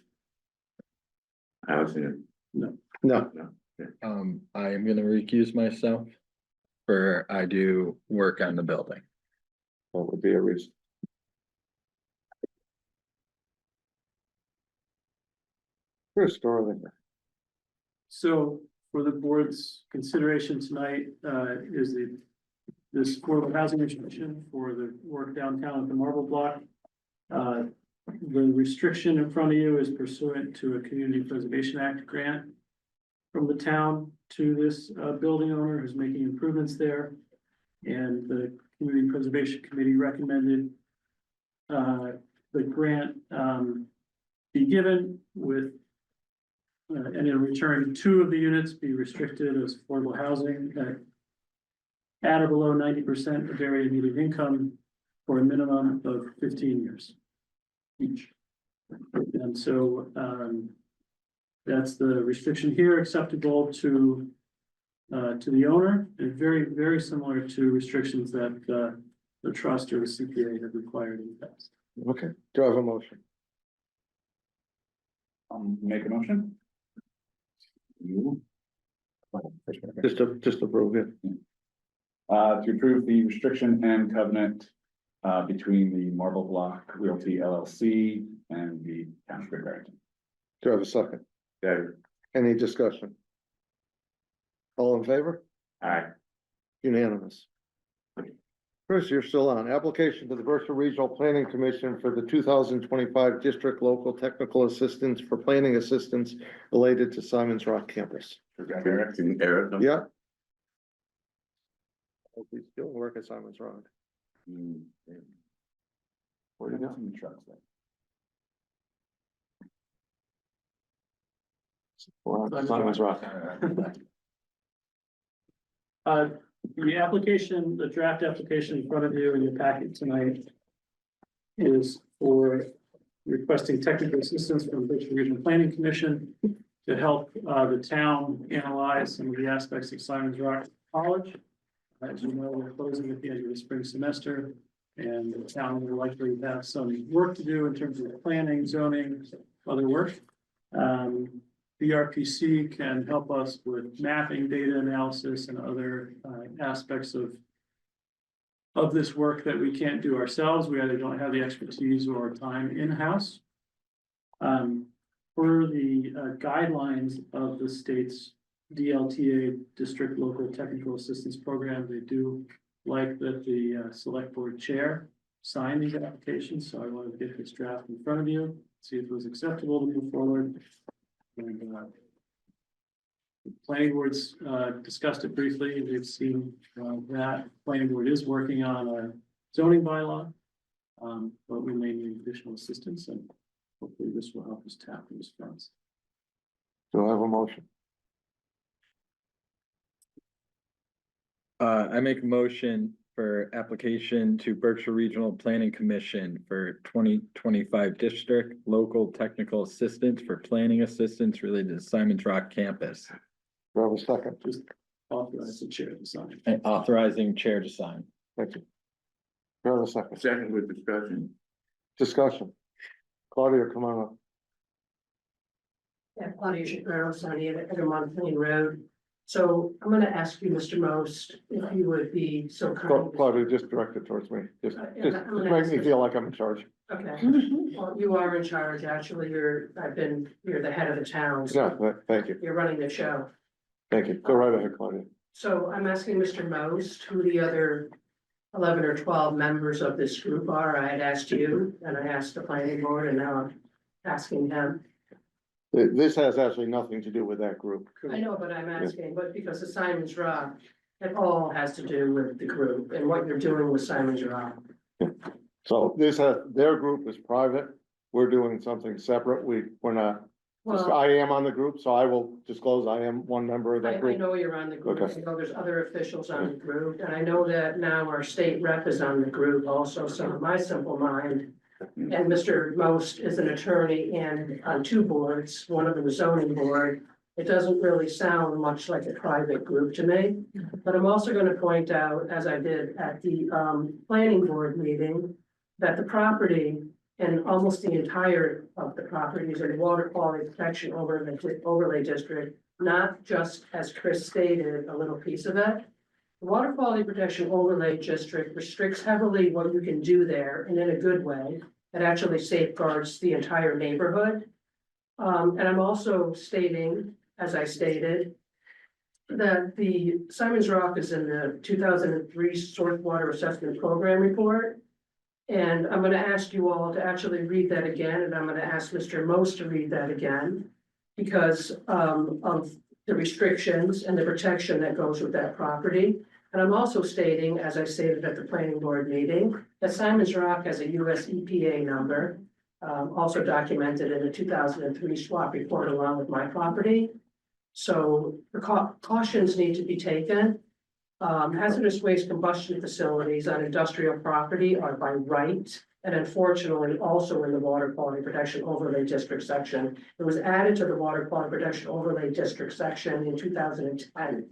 Housing, No, I am gonna recuse myself. For I do work on the building. that would be a reason. Chris, go ahead. So for the board's consideration tonight, is this affordable housing restriction for the work downtown at the Marble Block. The restriction in front of you is pursuant to a Community Preservation Act grant from the town to this building owner who's making improvements there. And the Community Preservation Committee recommended the grant be given with and in return, 2 of the units be restricted as affordable housing at or below 90% of area median income for a minimum of 15 years each. And so that's the restriction here, acceptable to the owner, and very, very similar to restrictions that the trust or the CPA have required in the past. Okay, do I have a motion? Make a motion? Just approve it. To approve the restriction and covenant between the Marble Block Realty LLC and the Township of Barrington. Do I have a second? Any discussion? All in favor? Aye. Unanimous. Chris, you're still on. Application to the Berkshire Regional Planning Commission for the 2025 District Local Technical Assistance for Planning Assistance related to Simon's Rock Campus. Eric. Yeah. Hope he's still working at Simon's Rock. Where do you go? Simon's Rock. The application, the draft application in front of you in your packet tonight is for requesting technical assistance from the Berkshire Regional Planning Commission to help the town analyze some of the aspects of Simon's Rock College. As you know, we're closing at the end of the spring semester, and the town will likely have some work to do in terms of planning, zoning, other work. BRPC can help us with mapping, data analysis, and other aspects of this work that we can't do ourselves. We either don't have the expertise or time in-house. For the guidelines of the state's DLTA, District Local Technical Assistance Program, they do like that the select board chair sign these applications. So I wanted to get this draft in front of you, see if it was acceptable to move forward. And the planning board's discussed it briefly. They've seen that planning board is working on a zoning bylaw, but we may need additional assistance, and hopefully this will help us tap those funds. Do I have a motion? I make a motion for application to Berkshire Regional Planning Commission for 2025 District Local Technical Assistance for Planning Assistance related to Simon's Rock Campus. Do I have a second? Just authorize the chair to sign. And authorizing chair to sign. Thank you. Do I have a second? Second with discussion. Discussion. Claudia, come on up. Yeah, Claudia Shapiro, Sunny at Egremont Plain Road. So I'm gonna ask you, Mr. Most, if you would be so kind. Claudia, just direct it towards me. Just I'm make gonna ask me this. feel like I'm in charge. Okay, well, you are in charge, actually, you're the head of the town, so No, thank you. you're running the show. Thank you. Go right ahead, Claudia. So I'm asking Mr. Most who the other 11 or 12 members of this group are. I had asked you, and I asked the planning board, and now I'm asking him. This has actually nothing to do with that group. I know, but I'm asking, but because of Simon's Rock, It all has to do with the group and what you're doing with Simon's Rock. So this has, their group is private, we're doing something separate, we're not. Well, I am on the group, so I will disclose I am one member of I that group. know you're on the group, Okay. I know there's other officials on the group, and I know that now our state rep is on the group also, so in my simple mind. And Mr. Most is an attorney and on two boards, one of them is zoning board. It doesn't really sound much like a private group to me, but I'm also gonna point out, as I did at the planning board meeting. That the property and almost the entire of the properties in the water quality protection overlay district. Not just as Chris stated, a little piece of it. The water quality protection overlay district restricts heavily what you can do there and in a good way. It actually safeguards the entire neighborhood. And I'm also stating, as I stated. That the Simon's Rock is in the 2003 source water assessment program report. And I'm gonna ask you all to actually read that again, and I'm gonna ask Mr. Most to read that again. Because of the restrictions and the protection that goes with that property. And I'm also stating, as I stated at the planning board meeting, that Simon's Rock has a US EPA number. Also documented in the 2003 swap report along with my property. So the cautions need to be taken. Hazardous waste combustion facilities on industrial property are by right. And unfortunately, also in the water quality protection overlay district section. It was added to the water quality protection overlay district section in 2010.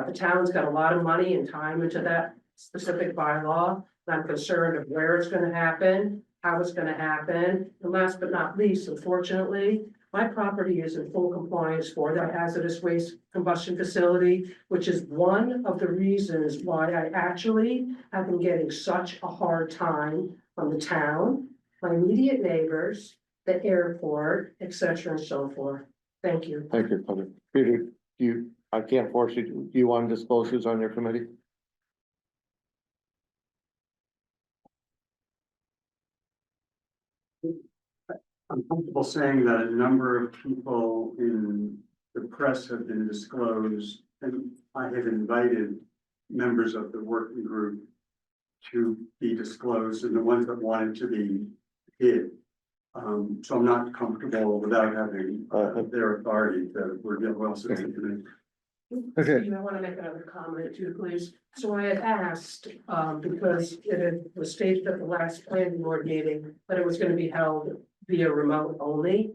The town's got a lot of money and time into that specific bylaw. And I'm concerned of where it's gonna happen, how it's gonna happen. And last but not least, unfortunately, my property is in full compliance for that hazardous waste combustion facility, which is one of the reasons why I actually have been getting such a hard time from the town, my immediate neighbors, the airport, et cetera, and so forth. Thank you. Thank you, Peter. Peter, I can't force you, do you want to disclose who's on your committee? I'm comfortable saying that a number of people in the press have been disclosed, and I have invited members of the working group to be disclosed, and the ones that wanted to be hid. So I'm not comfortable without having their authority to reveal who else is in the committee. Okay. I want to make another comment too, please. So I had asked, because it was stated at the last planning board meeting that it was going to be held via remote only.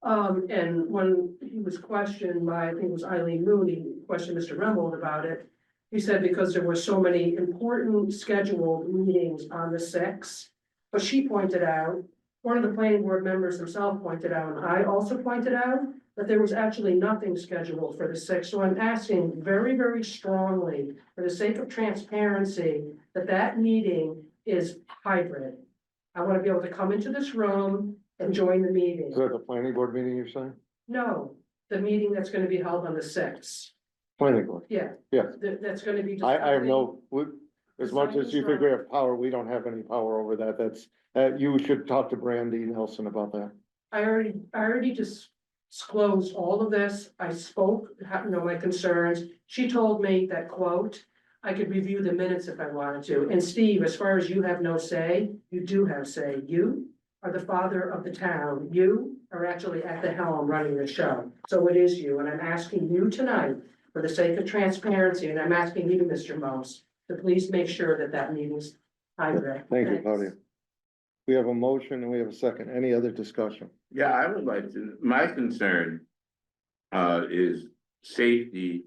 And when he was questioned by, I think it was Eileen Mooney, questioned Mr. Rembold about it. He said because there were so many important scheduled meetings on the 6th. But she pointed out, one of the planning board members himself pointed out, and I also pointed out that there was actually nothing scheduled for the 6th. So I'm asking very, very strongly, for the sake of transparency, that that meeting is hybrid. I want to be able to come into this room and join the meeting. Is that the planning board meeting you're saying? No, the meeting that's going to be held on the 6th. Planning board, Yeah. Yeah. That's going to be. I have no, as much as you think we have power, we don't have any power over that, you should talk to Brandy Nelson about that. I already disclosed all of this. I spoke, my concerns. She told me that, quote, I could review the minutes if I wanted to. And Steve, as far as you have no say, you do have say. You are the father of the town. You are actually at the helm running the show. So it is you. And I'm asking you tonight, for the sake of transparency, and I'm asking you, Mr. Most, to please make sure that that meeting's hybrid. Thank you, Thanks. Claudia. We have a motion and we have a second. Any other discussion? Yeah, I would like to, my concern is safety.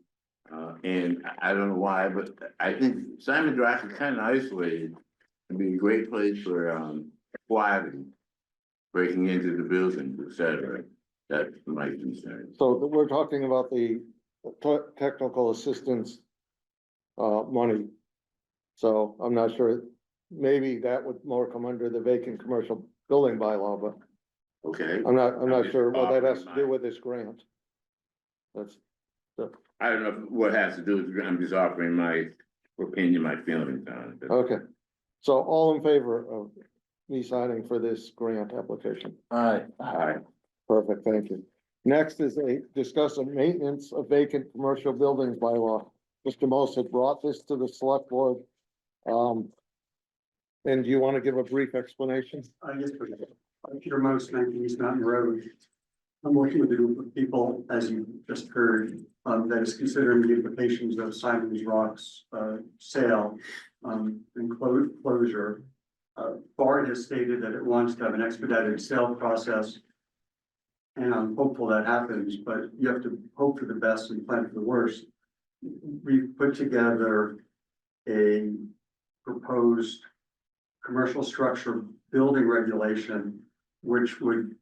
And I don't know why, but I think Simon's Rock is kind of isolated. It'd be a great place for squatting, breaking into the buildings, et cetera. That's my concern. So we're talking about the technical assistance money. So I'm not sure, maybe that would more come under the vacant commercial building bylaw, but Okay, I'm not just sure what that has to offering do with this grant. That's, I don't know what it has to do with, I'm just offering my opinion, my feelings on it. okay. So all in favor of me signing for this grant application? Aye. Aye. Perfect, thank you. Next is discuss a maintenance of vacant commercial buildings bylaw. Mr. Most had brought this to the select board. And do you want to give a brief explanation? Yes, please. I'm Peter Most, 19 East Mountain Road. I'm working with a group of people, as you just heard, that is considering the implications of Simon's Rock's sale and closure. Bard has stated that it wants to have an expedited sale process. And I'm hopeful that happens, but you have to hope for the best and plan for the worst. We've put together a proposed commercial structure building regulation, which would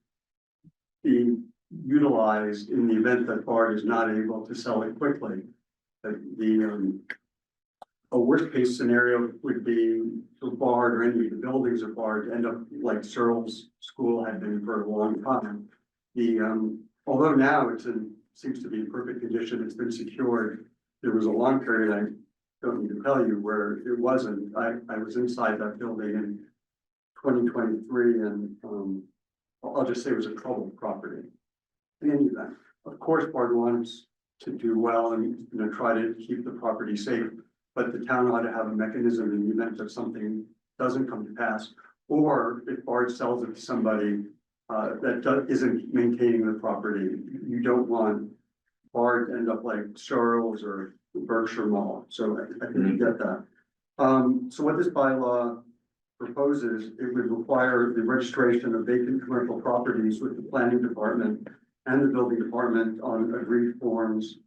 be utilized in the event that Bard is not able to sell it quickly. A worst case scenario would be for Bard or any of the buildings of Bard to end up like Searles School had been for a long time. Although now seems to be in perfect condition, it's been secured. There was a long period, I don't need to tell you, where it wasn't. I was inside that building in 2023 and I'll just say it was a troubled property. In any event, of course, Bard wants to do well and try to keep the property safe, but the town ought to have a mechanism in the event that something doesn't come to pass, or if Bard sells it to somebody that isn't maintaining the property. You don't want Bard to end up like Searles or Berkshire Mall. So I think you get that. So what this bylaw proposes, it would require the registration of vacant commercial properties with the planning department and the building department on agreed forms.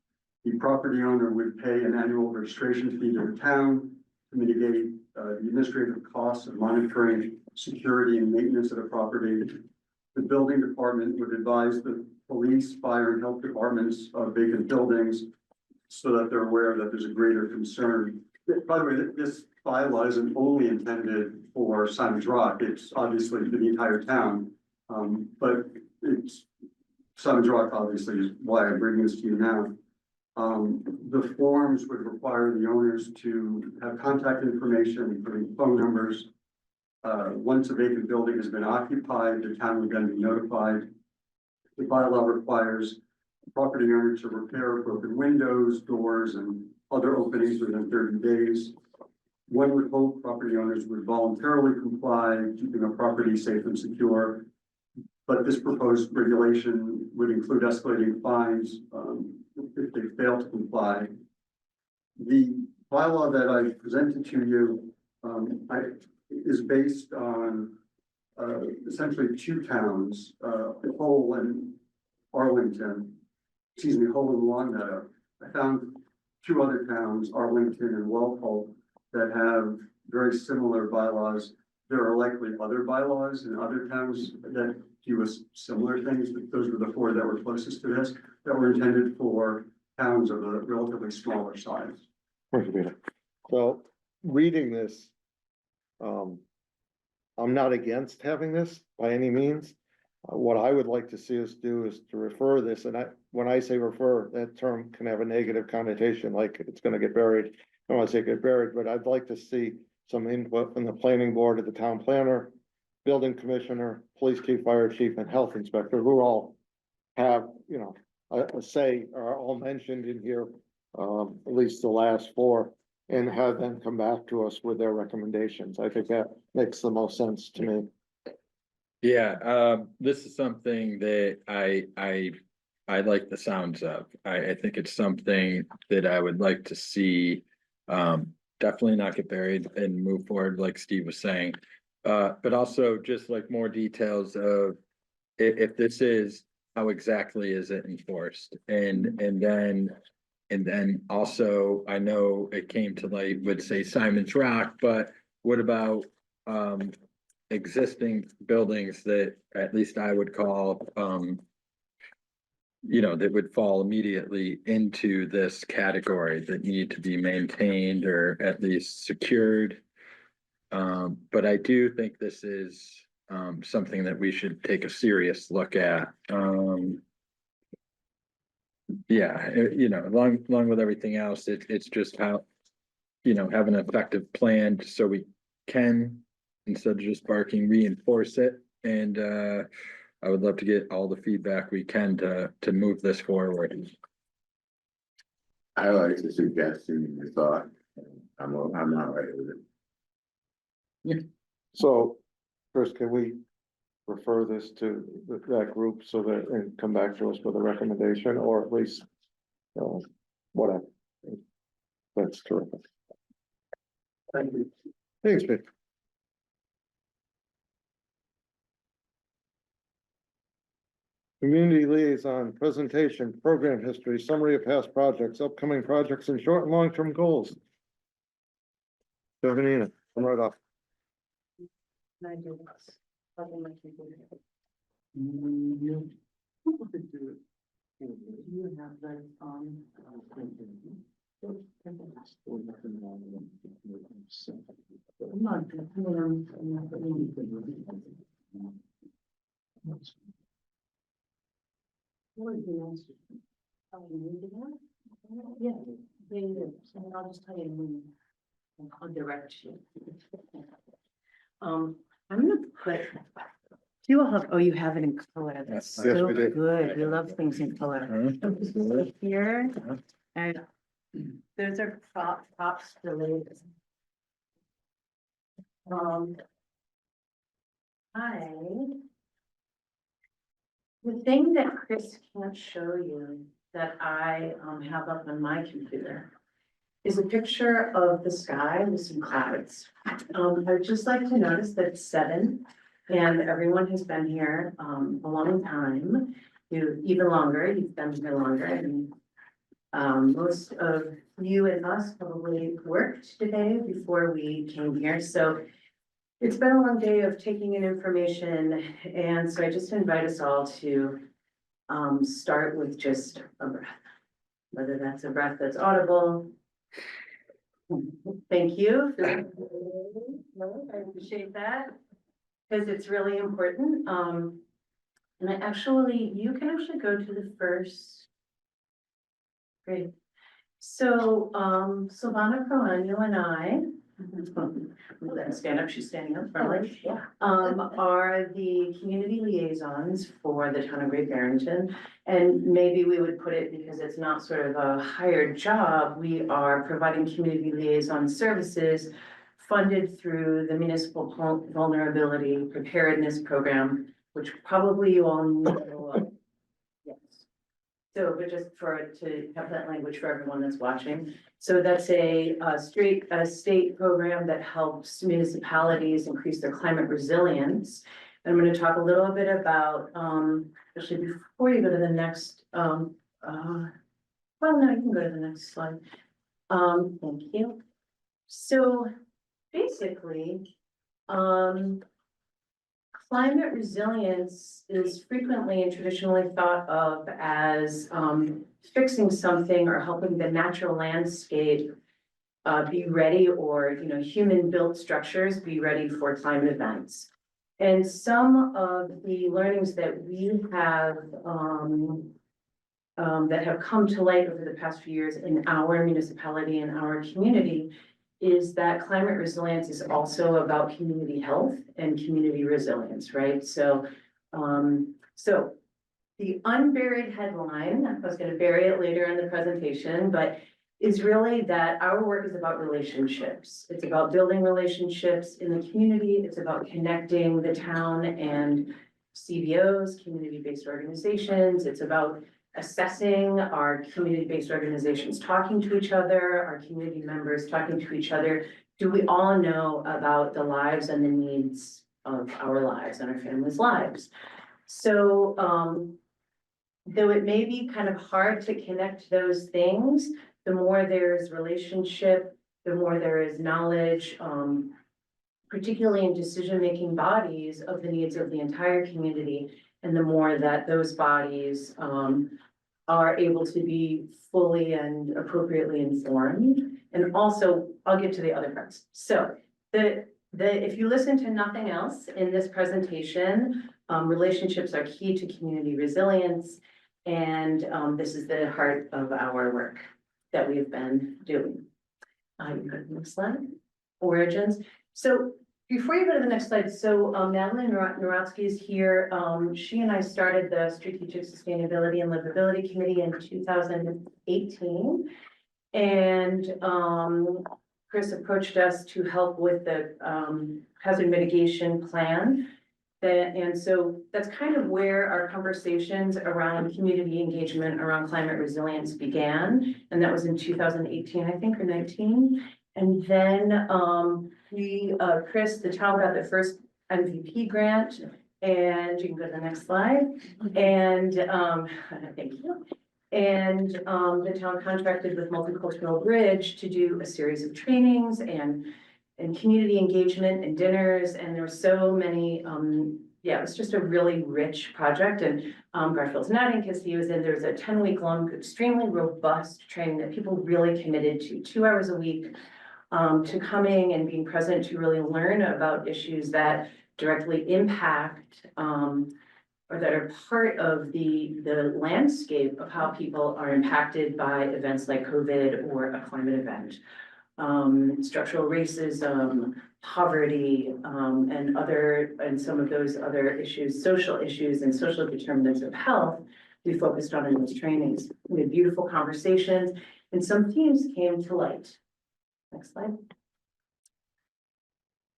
The property owner would pay an annual registration fee to the town to mitigate the administrative costs of monitoring security and maintenance of the property. The building department would advise the police, fire, and health departments of vacant buildings so that they're aware that there's a greater concern. By the way, this bylaw isn't only intended for Simon's Rock. It's obviously for the entire town. But it's Simon's Rock obviously is why I'm bringing this to you now. The forms would require the owners to have contact information, including phone numbers. Once a vacant building has been occupied, the town would then be notified. The bylaw requires the property owner to repair broken windows, doors, and other openings within 30 days. One would hope property owners would voluntarily comply, keeping a property safe and secure. But this proposed regulation would include escalating fines if they fail to comply. The bylaw that I presented to you is based on essentially two towns, Hull and Arlington, Hull and Longmeadow. I found two other towns, Arlington and Walpole, that have very similar bylaws. There are likely other bylaws in other towns that do similar things, but those were the four that were closest to this, that were intended for towns of a relatively smaller size. So reading this, I'm not against having this by any means. What I would like to see us do is to refer this, and when I say refer, that term can have a negative connotation, like it's gonna get buried. I don't wanna say get buried, but I'd like to see some input from the planning board of the town planner, building commissioner, police chief, fire chief, and health inspector, who all have, a say, are all mentioned in here, at least the last four, and have them come back to us with their recommendations. I think that makes the most sense to me. Yeah, this is something that I like the sounds of. I think it's something that I would like to see, definitely not get buried and move forward, like Steve was saying. But also just like more details of if this is, how exactly is it enforced? And then also, I know it came to light with say Simon's Rock, but what about existing buildings that at least I would call that would fall immediately into this category that need to be maintained or at least secured. But I do think this is something that we should take a serious look at. Along with everything else, it's just how, have an effective plan so we can, instead of just barking, reinforce it. And I would love to get all the feedback we can to move this forward. I like the suggestion and the thought. I'm all right with it. So, Chris, can we refer this to that group so that, and come back to us with a recommendation, or at least, whatever. That's terrific. Thank you. Thanks, Pete. Community liaison, presentation, program history, summary of past projects, upcoming projects, and short and long-term goals. Stefanina, come right up. Yeah, I'll just tell you when. I'll direct you. I'm gonna put. You all have, oh, you have it in color. That's Yes, so we do. good. We love things in color. Here, and those are props related. The thing that Chris can't show you that I have up on my computer is a picture of the sky with some clouds. I'd just like to notice that it's 7 and everyone has been here a long time. You even longer, you've been here longer, and most of you and us probably worked today before we came here, so it's been a long day of taking in information, and so I just invite us all to start with just a breath. Whether that's a breath that's audible. Thank you. I appreciate that, because it's really important. And you can actually go to the first. Great. So, Silvana Proano and I, stand up, she's standing up firmly, are the community liaisons for the town of Great Barrington. And maybe we would put it, because it's not sort of a hired job, we are providing community liaison services funded through the municipal vulnerability preparedness program, which probably you all know of. Yes. So, but just to have that language for everyone that's watching. So that's a state program that helps municipalities increase their climate resilience. And I'm going to talk a little bit about, actually, before you go to the next, well, no, you can go to the next slide. Thank you. So basically, climate resilience is frequently and traditionally thought of as fixing something or helping the natural landscape be ready, or human-built structures be ready for climate events. And some of the learnings that we have that have come to light over the past few years in our municipality and our community is that climate resilience is also about community health and community resilience, right? So, so the unburied headline, I was going to bury it later in the presentation, but is really that our work is about relationships. It's about building relationships in the community. It's about connecting the town and CBOs, community-based organizations. It's about assessing our community-based organizations talking to each other, our community members talking to each other. Do we all know about the lives and the needs of our lives and our families' lives? So, though it may be kind of hard to connect those things, the more there's relationship, the more there is knowledge, particularly in decision-making bodies of the needs of the entire community, and the more that those bodies are able to be fully and appropriately informed. And also, I'll get to the other parts. So if you listen to nothing else in this presentation, relationships are key to community resilience. And this is the heart of our work that we've been doing. You can go to the next slide. Origins. So before you go to the next slide, so Madeline Narotsky is here. She and I started the Strategic Sustainability and Livability Committee in 2018. And, Chris approached us to help with the, hazard mitigation plan. And so that's kind of where our conversations around community engagement around climate resilience began. And that was in 2018, I think, or 19. And then, Chris, the town got the first MVP grant, and you can go to the next slide. And, thank you. And, the town contracted with Multicultural Bridge to do a series of trainings and community engagement and dinners, and there were so many, yeah, it was just a really rich project. And Garfield's nodding because he was in, there was a 10-week long, extremely robust training that people really committed to, 2 hours a week, to coming and being present to really learn about issues that directly impact, or that are part of the landscape of how people are impacted by events like COVID or a climate event. Structural racism, poverty, and some of those other issues, social issues and social determinants of health, we focused on in those trainings. We had beautiful conversations and some themes came to light. Next slide.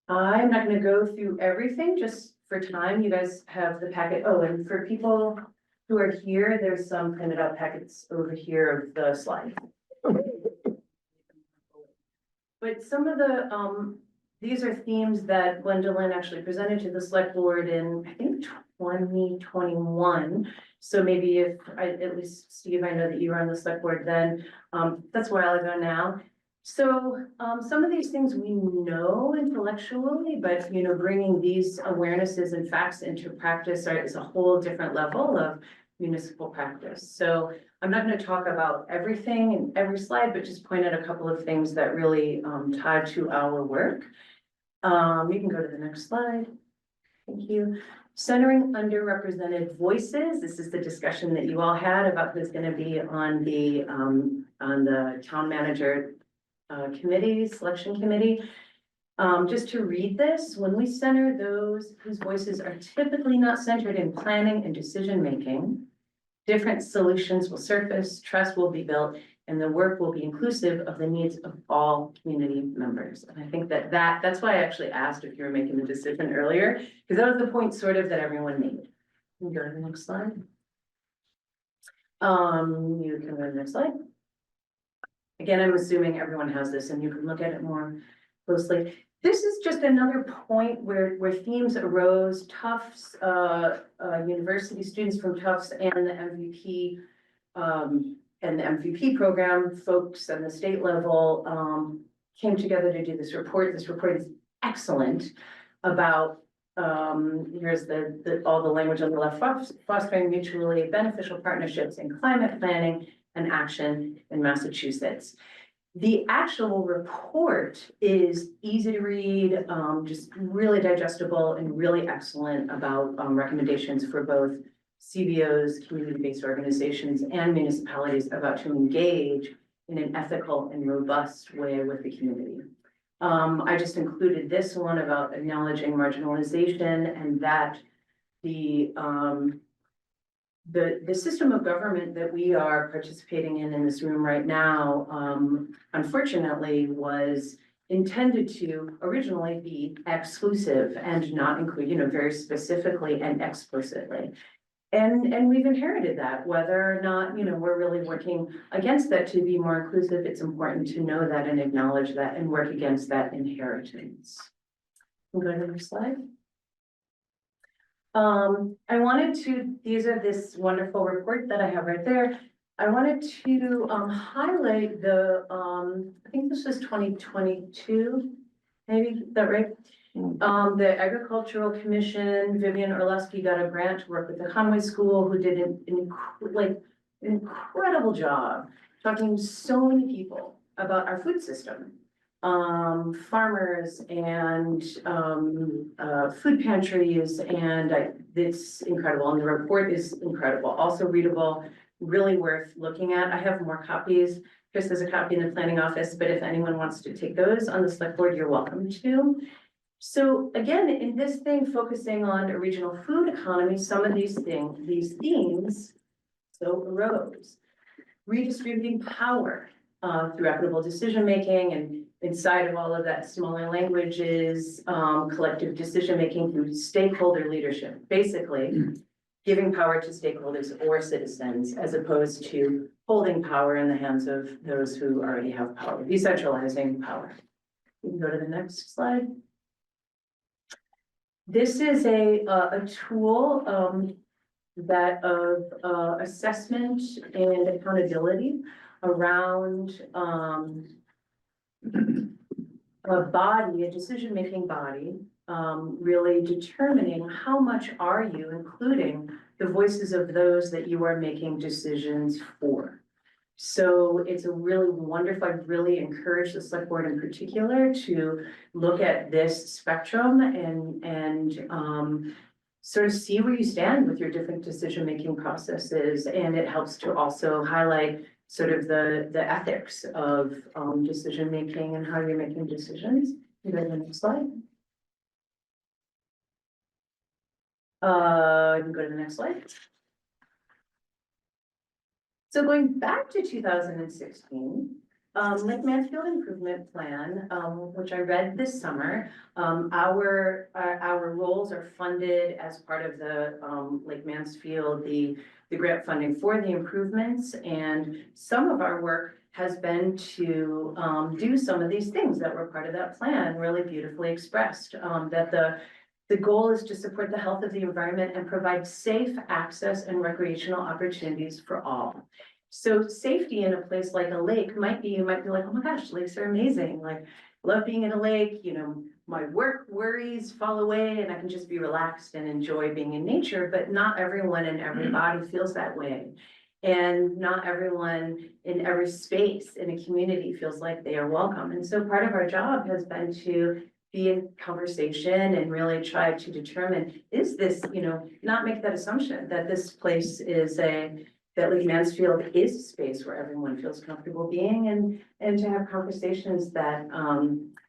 I'm not gonna go through everything, just for time. You guys have the packet. Oh, and for people who are here, there's some printed out packets over here of the slide. But some of the, these are themes that Gwendolyn actually presented to the select board in, I think, 2021. So maybe if at least Steve, I know that you were on the select board then, that's a while ago now. So, some of these things we know intellectually, but, you know, bringing these awarenesses and facts into practice is a whole different level of municipal practice. So I'm not going to talk about everything in every slide, but just point out a couple of things that really tie to our work. You can go to the next slide. Thank you. Centering underrepresented voices. This is the discussion that you all had about who's going to be on the town manager committee, selection committee. Just to read this, when we center those whose voices are typically not centered in planning and decision-making, different solutions will surface, trust will be built, and the work will be inclusive of the needs of all community members. And I think that's why I actually asked if you were making the decision earlier, because that was the point sort of that everyone made. You can go to the next slide. You can go to the next slide. Again, I'm assuming everyone has this and you can look at it more closely. This is just another point where themes arose. Tufts, university students from Tufts and the MVP program folks and the state level came together to do this report. This report is excellent about, here's all the language on the left, fostering mutually beneficial partnerships in climate planning and action in Massachusetts. The actual report is easy to read, just really digestible and really excellent about recommendations for both CBOs, community-based organizations, and municipalities about to engage in an ethical and robust way with the community. I just included this one about acknowledging marginalization and that the system of government that we are participating in this room right now, unfortunately, was intended to originally be exclusive and not include, you know, very specifically and explicitly. And we've inherited that, whether or not, you know, we're really working against that to be more inclusive. It's important to know that and acknowledge that and work against that inheritance. We'll go to the next slide. I wanted to, these are this wonderful report that I have right there. I wanted to highlight the, I think this was 2022, maybe, is that right? The Agricultural Commission, Vivian Orlowski got a grant to work with the Conway School, who did an incredible job talking to so many people about our food system. Farmers and food pantries, and it's incredible. And the report is incredible, also readable, really worth looking at. I have more copies. Chris has a copy in the planning office, but if anyone wants to take those on the select board, you're welcome to. So again, in this thing, focusing on a regional food economy, some of these themes so arose. Redistributing power. through equitable decision-making, and inside of all of that smaller language is, collective decision-making through stakeholder leadership, basically giving power to stakeholders or citizens as opposed to holding power in the hands of those who already have power, decentralizing power. We can go to the next slide. This is a tool, that of assessment and accountability around a body, a decision-making body, really determining how much are you including the voices of those that you are making decisions for. So it's a really wonderful, I really encourage the select board in particular to look at this spectrum and sort of see where you stand with your different decision-making processes. And it helps to also highlight sort of the ethics of decision-making and how you're making decisions. You go to the next slide. You can go to the next slide. So going back to 2016, Lake Mansfield Improvement Plan, which I read this summer, our roles are funded as part of the Lake Mansfield, the grant funding for the improvements, and some of our work has been to do some of these things that were part of that plan, really beautifully expressed, that the goal is to support the health of the environment and provide safe access and recreational opportunities for all. So safety in a place like a lake might be, you might be like, oh my gosh, lakes are amazing. Like, love being in a lake, you know, my work worries fall away and I can just be relaxed and enjoy being in nature, but not everyone and everybody feels that way. And not everyone in every space in a community feels like they are welcome. And so part of our job has been to be in conversation and really try to determine, is this, you know, not make that assumption that this place is that Lake Mansfield is a space where everyone feels comfortable being, and to have conversations that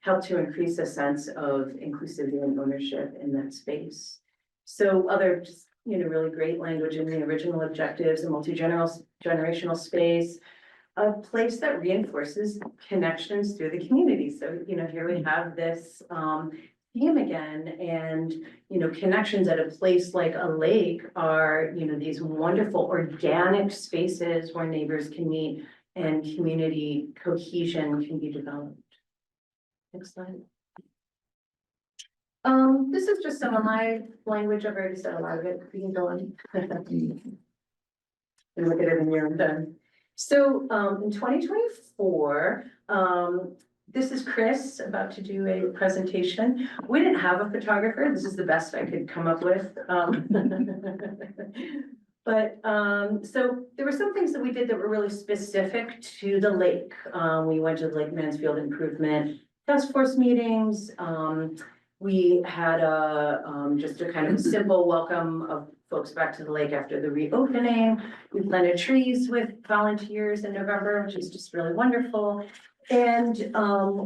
help to increase a sense of inclusivity and ownership in that space. So other just, you know, really great language in the original objectives, a multi-generational space, a place that reinforces connections through the community. So, you know, here we have this theme again, and, you know, connections at a place like a lake are, you know, these wonderful organic spaces where neighbors can meet and community cohesion can be developed. Next slide. This is just some of my language. I've already said a lot of it. We can go on. And look at it when you're done. So in 2024, this is Chris about to do a presentation. We didn't have a photographer. This is the best I could come up with. But so there were some things that we did that were really specific to the lake. We went to the Lake Mansfield Improvement Task Force meetings. We had just a kind of simple welcome of folks back to the lake after the reopening. We planted trees with volunteers in November, which is just really wonderful. And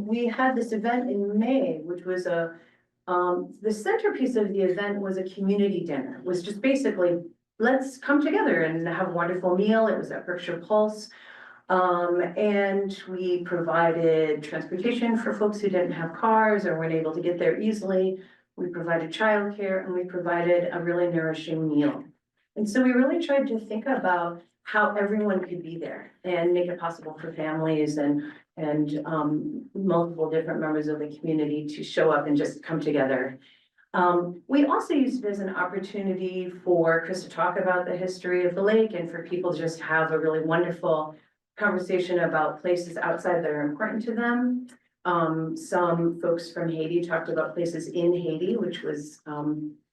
we had this event in May, which was the centerpiece of the event was a community dinner. It was just basically, let's come together and have a wonderful meal. It was at Berkshire Pulse. And we provided transportation for folks who didn't have cars or weren't able to get there easily. We provided childcare and we provided a really nourishing meal. And so we really tried to think about how everyone could be there and make it possible for families and multiple different members of the community to show up and just come together. We also used it as an opportunity for Chris to talk about the history of the lake and for people to just have a really wonderful conversation about places outside that are important to them. Some folks from Haiti talked about places in Haiti, which was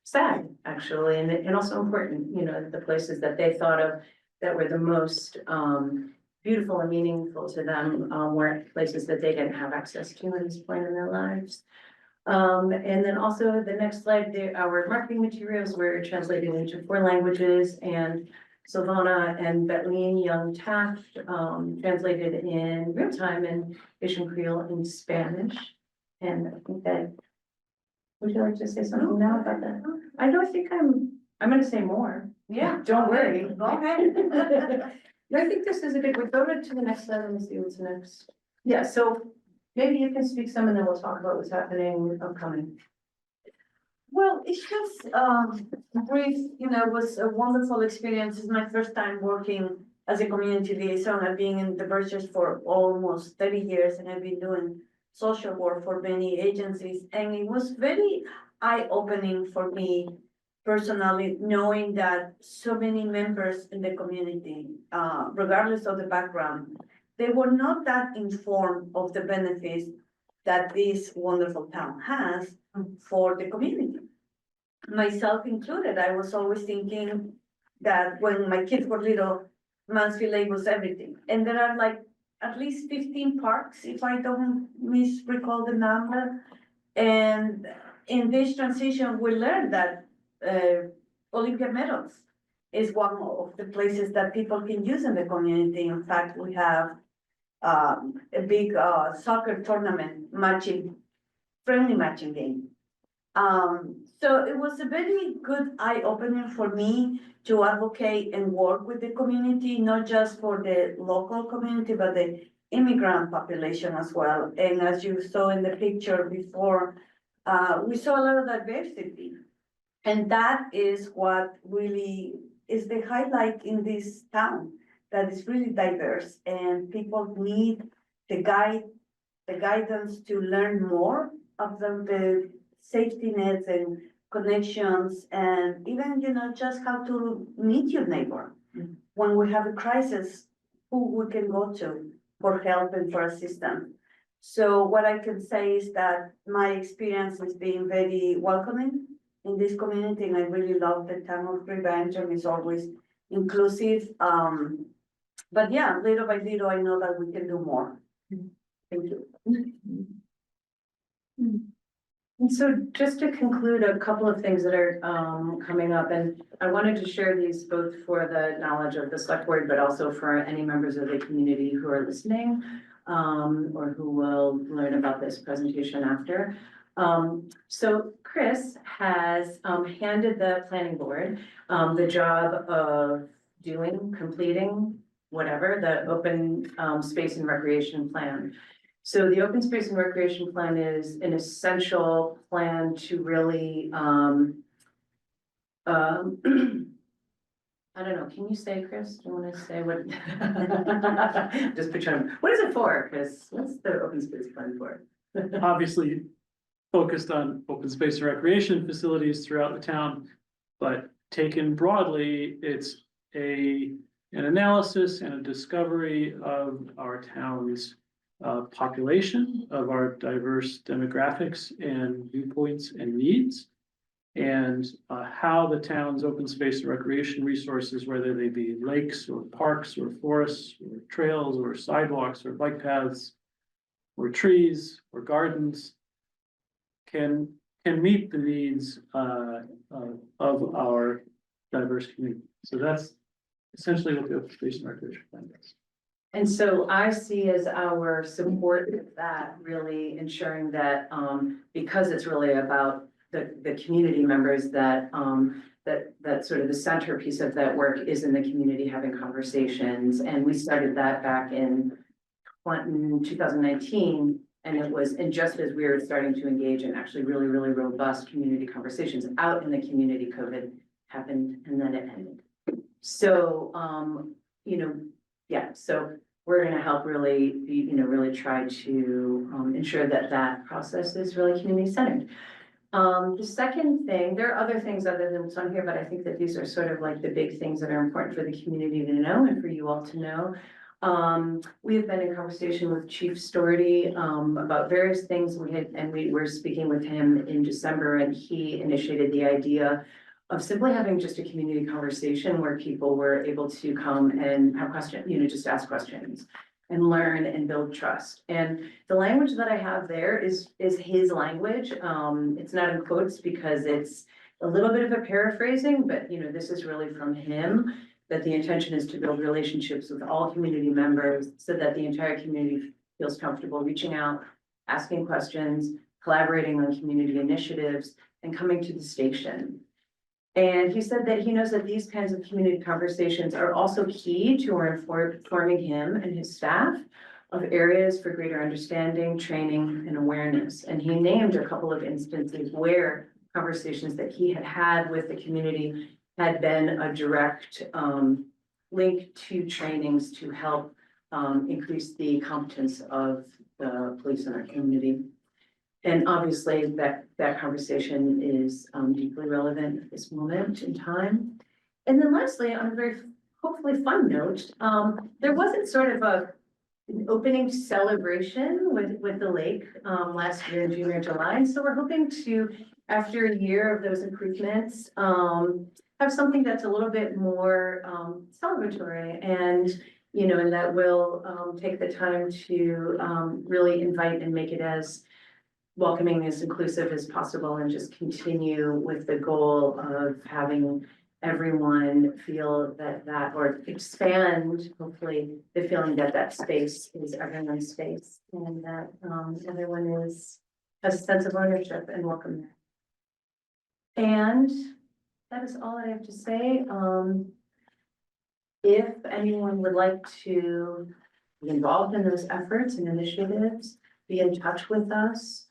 sad actually, and also important, you know, the places that they thought of that were the most beautiful and meaningful to them were places that they didn't have access to at this point in their lives. And then also the next slide, our marketing materials were translated into 4 languages, and Silvana and Betleen Young Taft translated in real time in Asian Creole and Spanish. And I think that, would you like to say something now about that? I don't think I'm gonna say more. Yeah. Don't worry. Go ahead. I think this is a good, we go to the next item and see what's next. Yeah, so maybe you can speak some and then we'll talk about what's happening upcoming. Well, it's just, brief, it was a wonderful experience. It's my first time working as a community liaison. I've been in the Berkshires for almost 30 years and I've been doing social work for many agencies. And it was very eye-opening for me personally, knowing that so many members in the community, regardless of the background, they were not that informed of the benefits that this wonderful town has for the community. Myself included, I was always thinking that when my kids were little, Mansfield Lake was everything. And there are like at least 15 parks, if I don't misrecall the number. And in this transition, we learned that Olympia Meadows is one of the places that people can use in the community. In fact, we have a big soccer tournament friendly matching game. So it was a very good eye-opener for me to advocate and work with the community, not just for the local community, but the immigrant population as well. And as you saw in the picture before, we saw a lot of diversity. And that is what really is the highlight in this town, that is really diverse and people need the guidance to learn more of the safety nets and connections and even, just how to meet your neighbor. When we have a crisis, who we can go to for help and for assistance. So what I can say is that my experience has been very welcoming in this community, and I really love the town of Barrington. Is always inclusive. But yeah, little by little, I know that we can do more. Thank you. And so just to conclude, a couple of things that are coming up, and I wanted to share these both for the knowledge of the select board, but also for any members of the community who are listening, or who will learn about this presentation after. So Chris has handed the planning board the job of completing whatever, the open space and recreation plan. So the open space and recreation plan is an essential plan to really, I don't know, can you say, Chris, do you want to say what? Just picture him, what is it for, Chris? What's the open space plan for? Obviously focused on open space and recreation facilities throughout the town, but taken broadly, it's an analysis and a discovery of our town's population, of our diverse demographics and viewpoints and needs, and how the town's open space and recreation resources, whether they be lakes or parks or forests or trails or sidewalks or bike paths or trees or gardens, can meet the needs of our diverse community. So that's essentially what the open space and recreation plan does. And so I see as our support that really ensuring that, because it's really about the community members, that that sort of the centerpiece of that work is in the community having conversations. And we started that back in 2019. And it was, and just as we were starting to engage in actually really, really robust community conversations out in the community, COVID happened and then it ended. So, yeah, so we're gonna help really really try to ensure that that process is really community centered. The second thing, there are other things other than what's on here, but I think that these are sort of like the big things that are important for the community to know and for you all to know. We have been in conversation with Chief Storty about various things we were speaking with him in December, and he initiated the idea of simply having just a community conversation where people were able to come and have questions, just ask questions and learn and build trust. And the language that I have there is his language. It's not in quotes because it's a little bit of a paraphrasing, but this is really from him, that the intention is to build relationships with all community members so that the entire community feels comfortable reaching out, asking questions, collaborating on community initiatives, and coming to the station. And he said that he knows that these kinds of community conversations are also key to informing him and his staff of areas for greater understanding, training, and awareness. And he named a couple of instances where conversations that he had had with the community had been a direct link to trainings to help increase the competence of the police in our community. And obviously that conversation is deeply relevant at this moment in time. And then lastly, on a very hopefully fun note, there wasn't sort of an opening celebration with the lake last year in June or July. So we're hoping to, after a year of those improvements, have something that's a little bit more celebratory and, you know, and that will take the time to really invite and make it as welcoming, as inclusive as possible, and just continue with the goal of having everyone feel that or expand, hopefully, the feeling that that space is everyone's space and that everyone has a sense of ownership and welcome there. And that is all I have to say. If anyone would like to be involved in those efforts and initiatives, be in touch with us.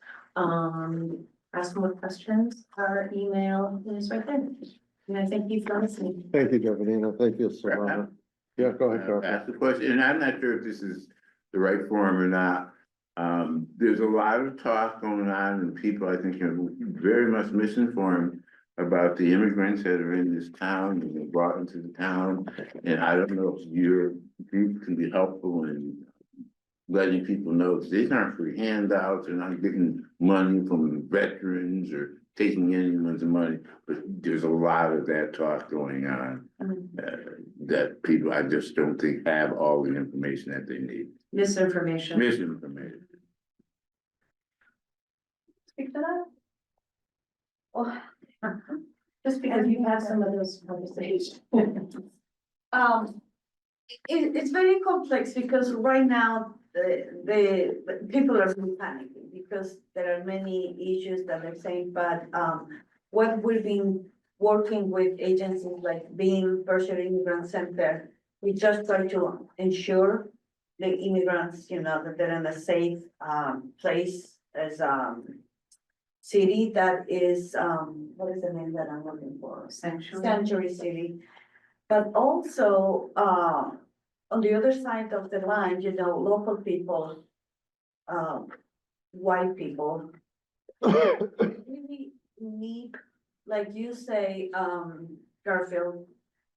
Ask more questions, our email is right there. And I thank you for listening. Thank you, Jovanina. Thank you, Savannah. Yeah, go ahead, Garfield. Ask the question, and I'm not sure if this is the right forum or not. There's a lot of talk going on and people I think are very much misinformed about the immigrants that are in this town and they're brought into the town. And I don't know if your group can be helpful in letting people know that these aren't free handouts, they're not getting money from veterans or taking anyone's money, but there's a lot of that talk going on. That people, I just don't think have all the information that they need. Misinformation. Misinformation. Speak to that? Oh, just because you've had some of those conversations. It's very complex because right now, the people are really panicking because there are many issues that they're saying, but what we've been working with agencies like being Berkshire Immigrant Center, we just try to ensure the immigrants, you know, that they're in a safe place as city that is what is the name that I'm looking for? Sanctuary city. But also on the other side of the line, you know, local people, white people, really need, like you say, Garfield,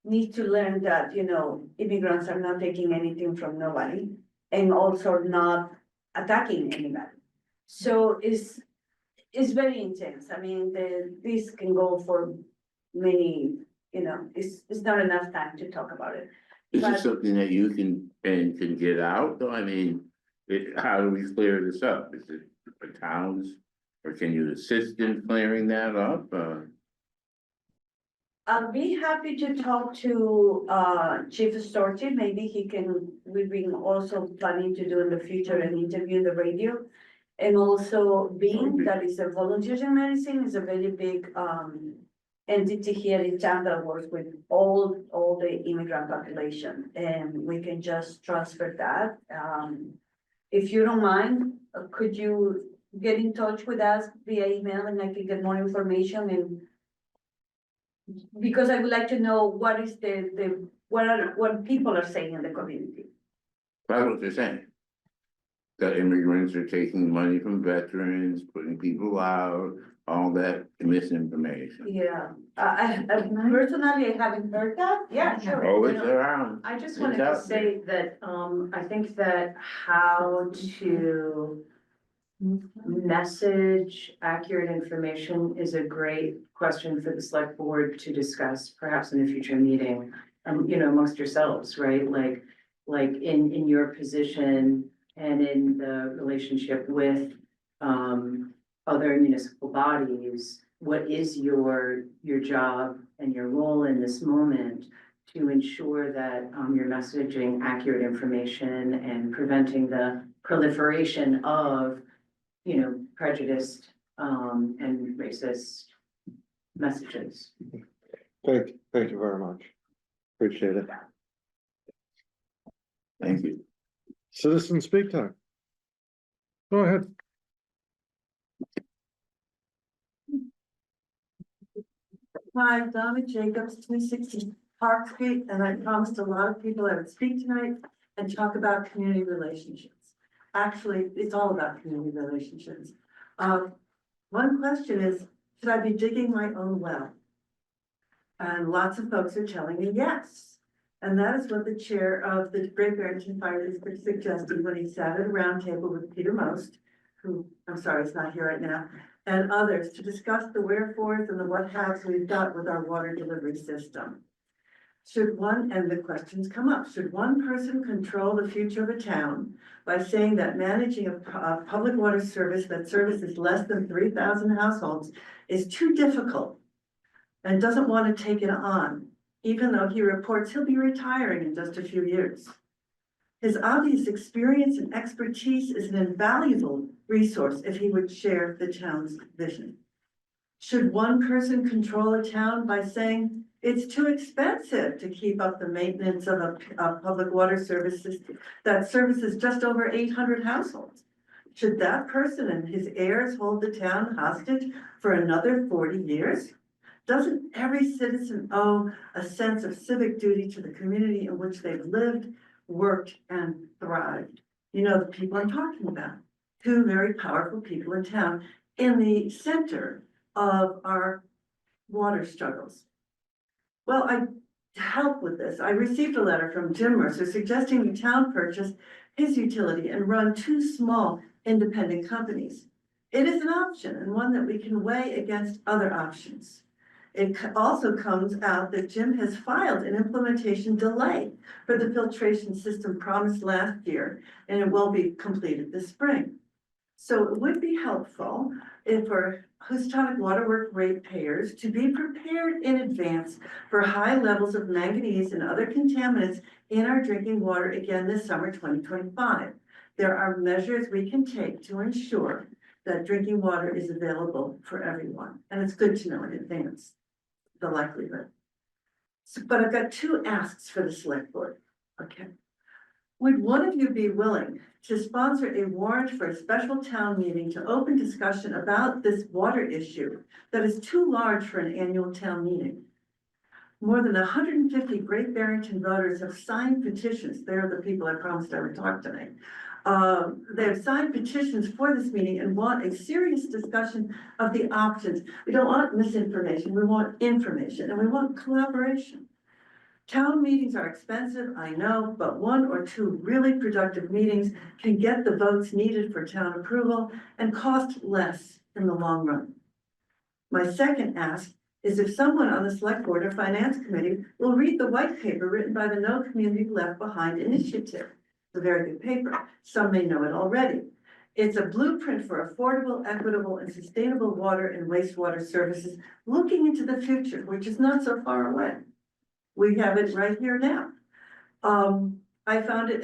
need to learn that, you know, immigrants are not taking anything from nobody and also not attacking anybody. So it's very intense. I mean, this can go for many, you know, it's not enough time to talk about it. Is But- this something that you can get out though? I mean, how do we clear this up? Is it for towns? Or can you assist in clearing that up? I'll be happy to talk to Chief Storti. Maybe he can, we've been also planning to do in the future an interview in the radio. And also Beam, that is a Volunteers in Medicine, is a very big entity here in town that works with all the immigrant population, and we can just transfer that. If you don't mind, could you get in touch with us via email and I can get more information and because I would like to know what is what people are saying in the community. That's what they're saying. That immigrants are taking money from veterans, putting people out, all that misinformation. Yeah, I personally, I haven't heard that. Yeah, sure. Always around. I just It's wanted to out say that, I think that how to message accurate information is a great question for the select board to discuss, perhaps in a future meeting. You know, amongst yourselves, right? Like in your position and in the relationship with, other municipal bodies, what is your job and your role in this moment to ensure that you're messaging accurate information and preventing the proliferation of, you know, prejudiced and racist messages. Thank you very much. Appreciate it. Thank you. Citizen speak time. Go ahead. Hi, Donna Jacobs, 260 Park Street, and I promised a lot of people I would speak tonight and talk about community relationships. Actually, it's all about community relationships. One question is, should I be digging my own well? And lots of folks are telling me yes. And that is what the chair of the Great Barrington Fire District suggested when he sat at a round table with Peter Most, who, I'm sorry, is not here right now, and others to discuss the wherefores and the what haves we've got with our water delivery system. Should one, and the questions come up, should one person control the future of a town by saying that managing a public water service that services less than 3,000 households is too difficult and doesn't want to take it on, even though he reports he'll be retiring in just a few years? His obvious experience and expertise is an invaluable resource if he would share the town's vision. Should one person control a town by saying it's too expensive to keep up the maintenance of a public water service system that services just over 800 households? Should that person and his heirs hold the town hostage for another 40 years? Doesn't every citizen owe a sense of civic duty to the community in which they've lived, worked, and thrived? You know the people I'm talking about. Two very powerful people in town in the center of our water struggles. Well, to help with this, I received a letter from Jim Mercer suggesting the town purchase his utility and run two small independent companies. It is an option and one that we can weigh against other options. It also comes out that Jim has filed an implementation delay for the filtration system promised last year, and it will be completed this spring. So it would be helpful if for Houstonic Waterworks ratepayers to be prepared in advance for high levels of manganese and other contaminants in our drinking water again this summer 2025. There are measures we can take to ensure that drinking water is available for everyone, and it's good to know in advance the likelihood. But I've got two asks for the select board. Okay. Would one of you be willing to sponsor a warrant for a special town meeting to open discussion about this water issue that is too large for an annual town meeting? More than 150 Great Barrington voters have signed petitions. They're the people I promised I would talk tonight. They have signed petitions for this meeting and want a serious discussion of the options. We don't want misinformation, we want information, and we want collaboration. Town meetings are expensive, I know, but one or two really productive meetings can get the votes needed for town approval and cost less in the long run. My second ask is if someone on the select board or finance committee will read the white paper written by the No Community Left Behind initiative. It's a very good paper. Some may know it already. It's a blueprint for affordable, equitable, and sustainable water and wastewater services, looking into the future, which is not so far away. We have it right here now. I found it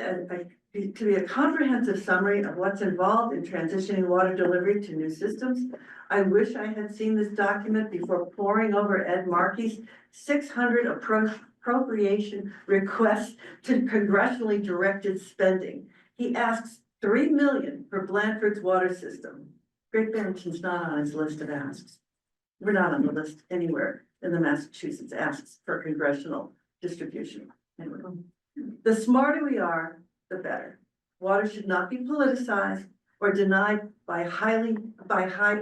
to be a comprehensive summary of what's involved in transitioning water delivery to new systems. I wish I had seen this document before poring over Ed Markey's 600 appropriation requests to congressionally directed spending. He asks $3 million for Blandford's water system. Great Barrington's not on his list of asks. We're not on the list anywhere in the Massachusetts asks for congressional distribution. Anyway, the smarter we are, the better. Water should not be politicized or denied by high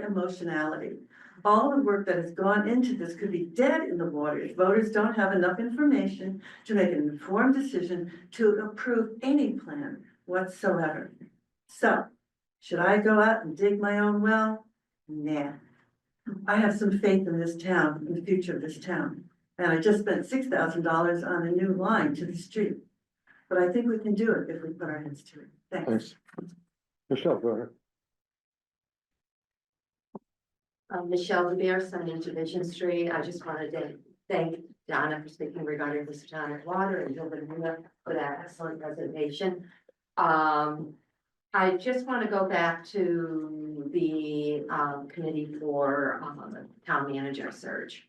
emotionality. All the work that has gone into this could be dead in the water if voters don't have enough information to make an informed decision to approve any plan whatsoever. So, should I go out and dig my own well? Nah. I have some faith in this town, in the future of this town. And I just spent $6,000 on a new line to the street. But I think we can do it if we put our heads to it. Thanks. Thanks. Michelle, go ahead. Michelle Revere, 70 Division Street. I just wanted to thank Donna for speaking regarding the Houstonic water and Bill for that excellent presentation. I just want to go back to the committee for town manager search.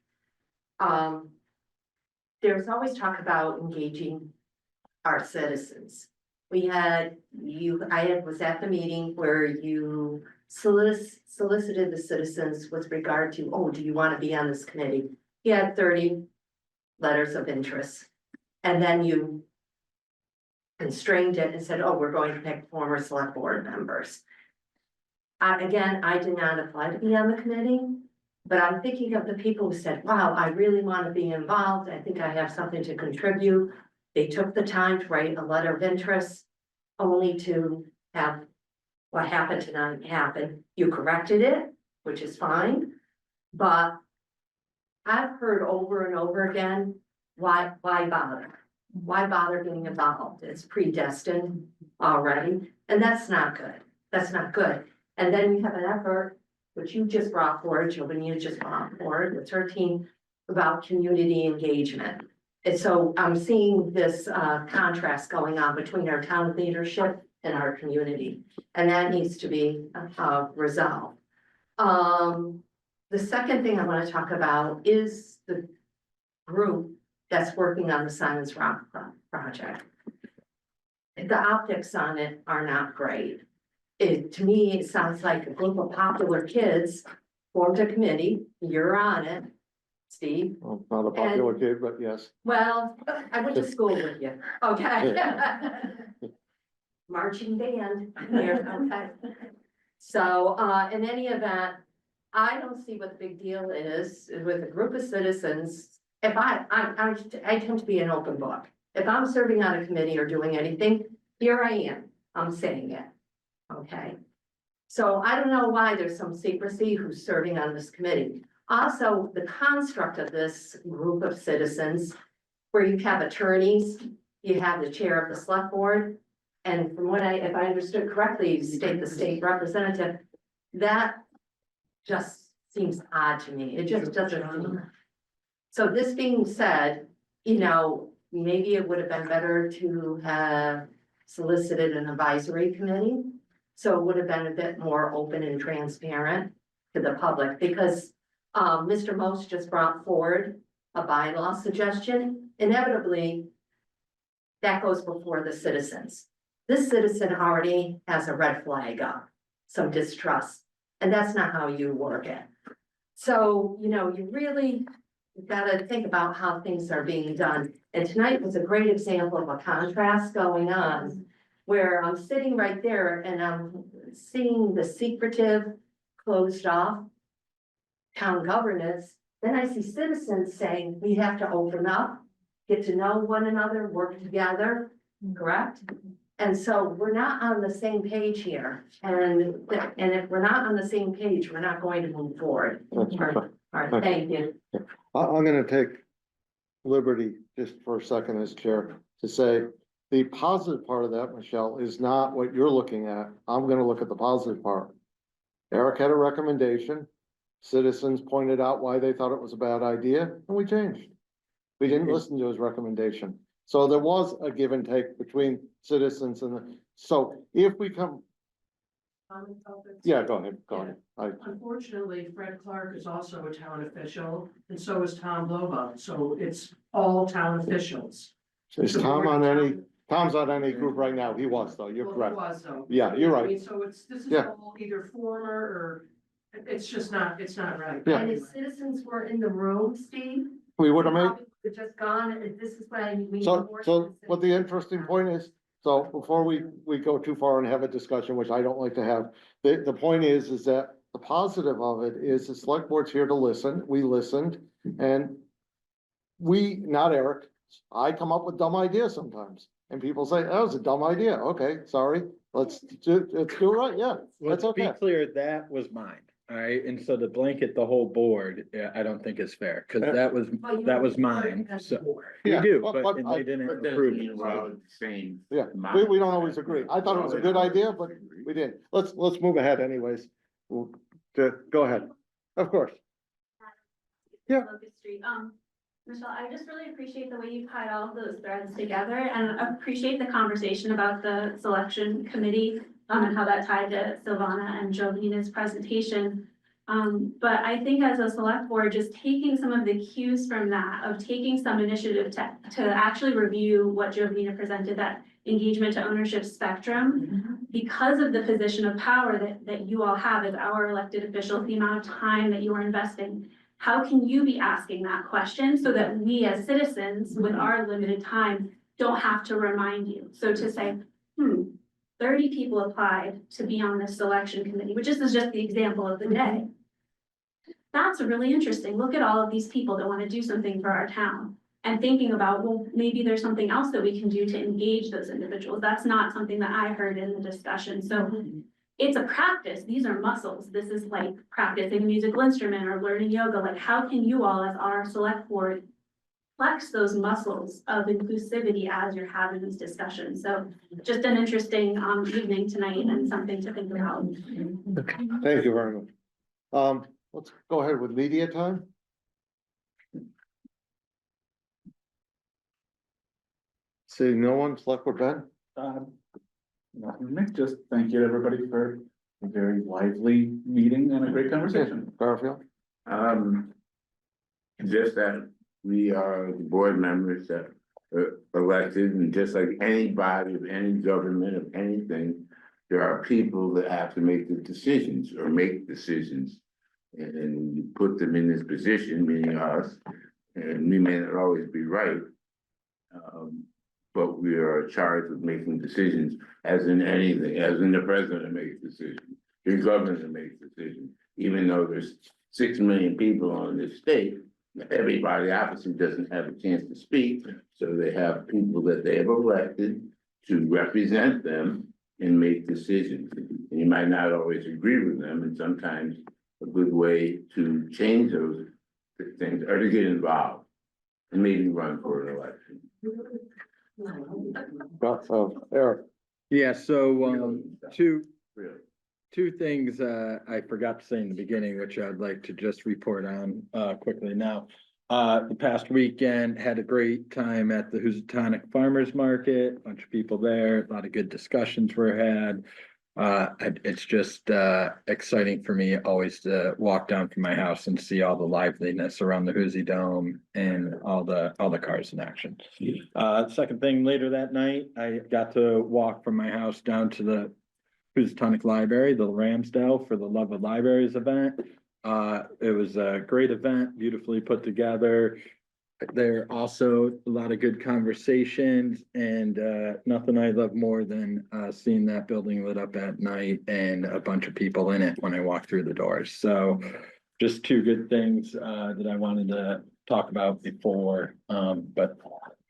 there's always talk about engaging our citizens. We had, was at the meeting where you solicited the citizens with regard to, oh, do you want to be on this committee? You had 30 letters of interest. And then you constrained it and said, oh, we're going to pick former select board members. Again, I did not apply to be on the committee, but I'm thinking of the people who said, wow, I really want to be involved. I think I have something to contribute. They took the time to write a letter of interest, only to have what happened tonight happen. You corrected it, which is fine, but I've heard over and over again, why bother? Why bother getting involved? It's predestined already, and that's not good. That's not good. And then you have an effort, which you just brought forward, Jovania just brought forward, with her team, about community engagement. And so I'm seeing this contrast going on between our town leadership and our community, and that needs to be resolved. The second thing I want to talk about is the group that's working on the Silence Rock project. The optics on it are not great. To me, it sounds like a group of popular kids formed a committee. You're on it, Steve. Well, not a popular kid, but yes. Well, I went to school with you, okay? Marching band here, okay? So, in any event, I don't see what the big deal is with a group of citizens. If I tend to be an open book. If I'm serving on a committee or doing anything, here I am, I'm saying it, okay? So I don't know why there's some secrecy who's serving on this committee. Also, the construct of this group of citizens, where you have attorneys, you have the chair of the select board, and from what if I understood correctly, you state the state representative, that just seems odd to me. It just doesn't. So this being said, you know, maybe it would have been better to have solicited an advisory committee. So it would have been a bit more open and transparent to the public, because Mr. Most just brought forward a bylaw suggestion. Inevitably, that goes before the citizens. This citizen already has a red flag up, some distrust, and that's not how you work it. So, you know, you really gotta think about how things are being done. And tonight was a great example of a contrast going on, where I'm sitting right there and I'm seeing the secretive, closed off town governance. Then I see citizens saying we have to open up, get to know one another, work together, correct? And so we're not on the same page here. And if we're not on the same page, we're not going to move forward. That's right. All right, thank you. I'm gonna take liberty just for a second as chair to say the positive part of that, Michelle, is not what you're looking at. I'm gonna look at the positive part. Eric had a recommendation. Citizens pointed out why they thought it was a bad idea, and we changed. We didn't listen to his recommendation. So there was a give and take between citizens and so if we come, yeah, go ahead. Unfortunately, Fred Clark is also a town official, and so is Tom Lobo, so it's all town officials. Is Tom on Tom's on any group right now? He was though, you're Well, correct. he was, though. Yeah, you're I right. mean, so this is Yeah. all either former or, it's just not, it's not right. Yeah. And if citizens were in the room, Steve. We would have made, We've just gone, and this is what I mean. so what the interesting point is, so before we go too far and have a discussion, which I don't like to have, the point is that the positive of it is the select board's here to listen. We listened and not Eric, I come up with dumb ideas sometimes. And people say, that was a dumb idea. Okay, sorry, let's do it right, yeah, that's Let's be okay. clear, that was mine, all right? And so to blanket the whole board, yeah, I don't think is fair, because that was mine, so. We Yeah, do, but but and I- they didn't But doesn't approve mean it. we're all the same. Yeah, we don't always agree. I thought it was a good idea, but we didn't. Let's move ahead anyways. Go ahead, of course. Yeah. Locust Street. Michelle, I just really appreciate the way you tied all of those threads together and appreciate the conversation about the selection committee and how that tied to Silvana and Jovina's presentation. But I think as a select board, just taking some of the cues from that, of taking some initiative to actually review what Jovina presented, that engagement to ownership spectrum, because of the position of power that you all have as our elected officials, the amount of time that you are investing, how can you be asking that question so that we as citizens with our limited time don't have to remind you? So to say, 30 people applied to be on this selection committee, which is just the example of the day. That's really interesting. Look at all of these people that want to do something for our town. And thinking about, well, maybe there's something else that we can do to engage those individuals. That's not something that I heard in the discussion. So it's a practice. These are muscles. This is like practicing a musical instrument or learning yoga. Like, how can you all, as our select board, flex those muscles of inclusivity as you're having these discussions? So just an interesting evening tonight and something to think about. Thank you very much. Let's go ahead with media time. Seeing no one, Selectboard Ben? Nothing, Nick, just thank you everybody for a very lively meeting and a great conversation. Garfield? Just that we are the board members that are elected, and just like any body of any government of anything, there are people that have to make the decisions or make decisions. And you put them in this position, meaning us, and we may not always be right. But we are charged with making decisions, as in anything, as in the president makes decisions, your governor makes decisions. Even though there's 6 million people on this state, everybody obviously doesn't have a chance to speak. So they have people that they have elected to represent them and make decisions. And you might not always agree with them, and sometimes a good way to change those things are to get involved and maybe run for an election. Eric. Yeah, so, two Really. things, I forgot to say in the beginning, which I'd like to just report on, quickly now. The past weekend, had a great time at the Housatonic Farmers Market, bunch of people there, a lot of good discussions were had. It's just, exciting for me always to walk down from my house and see all the liveliness around the Hoosie Dome and all the cars in action. Second thing, later that night, I got to walk from my house down to the Housatonic Library, the Ramsdale, for the Love of Libraries event. It was a great event, beautifully put together. There are also a lot of good conversations, and nothing I love more than seeing that building lit up at night and a bunch of people in it when I walk through the doors. So just two good things that I wanted to talk about before, but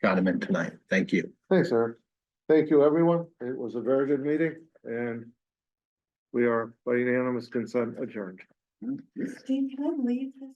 got them in tonight. Thank you. Thanks, Eric. Thank you, everyone. It was a very good meeting, and we are by unanimous consent adjourned. Steve, can I leave this?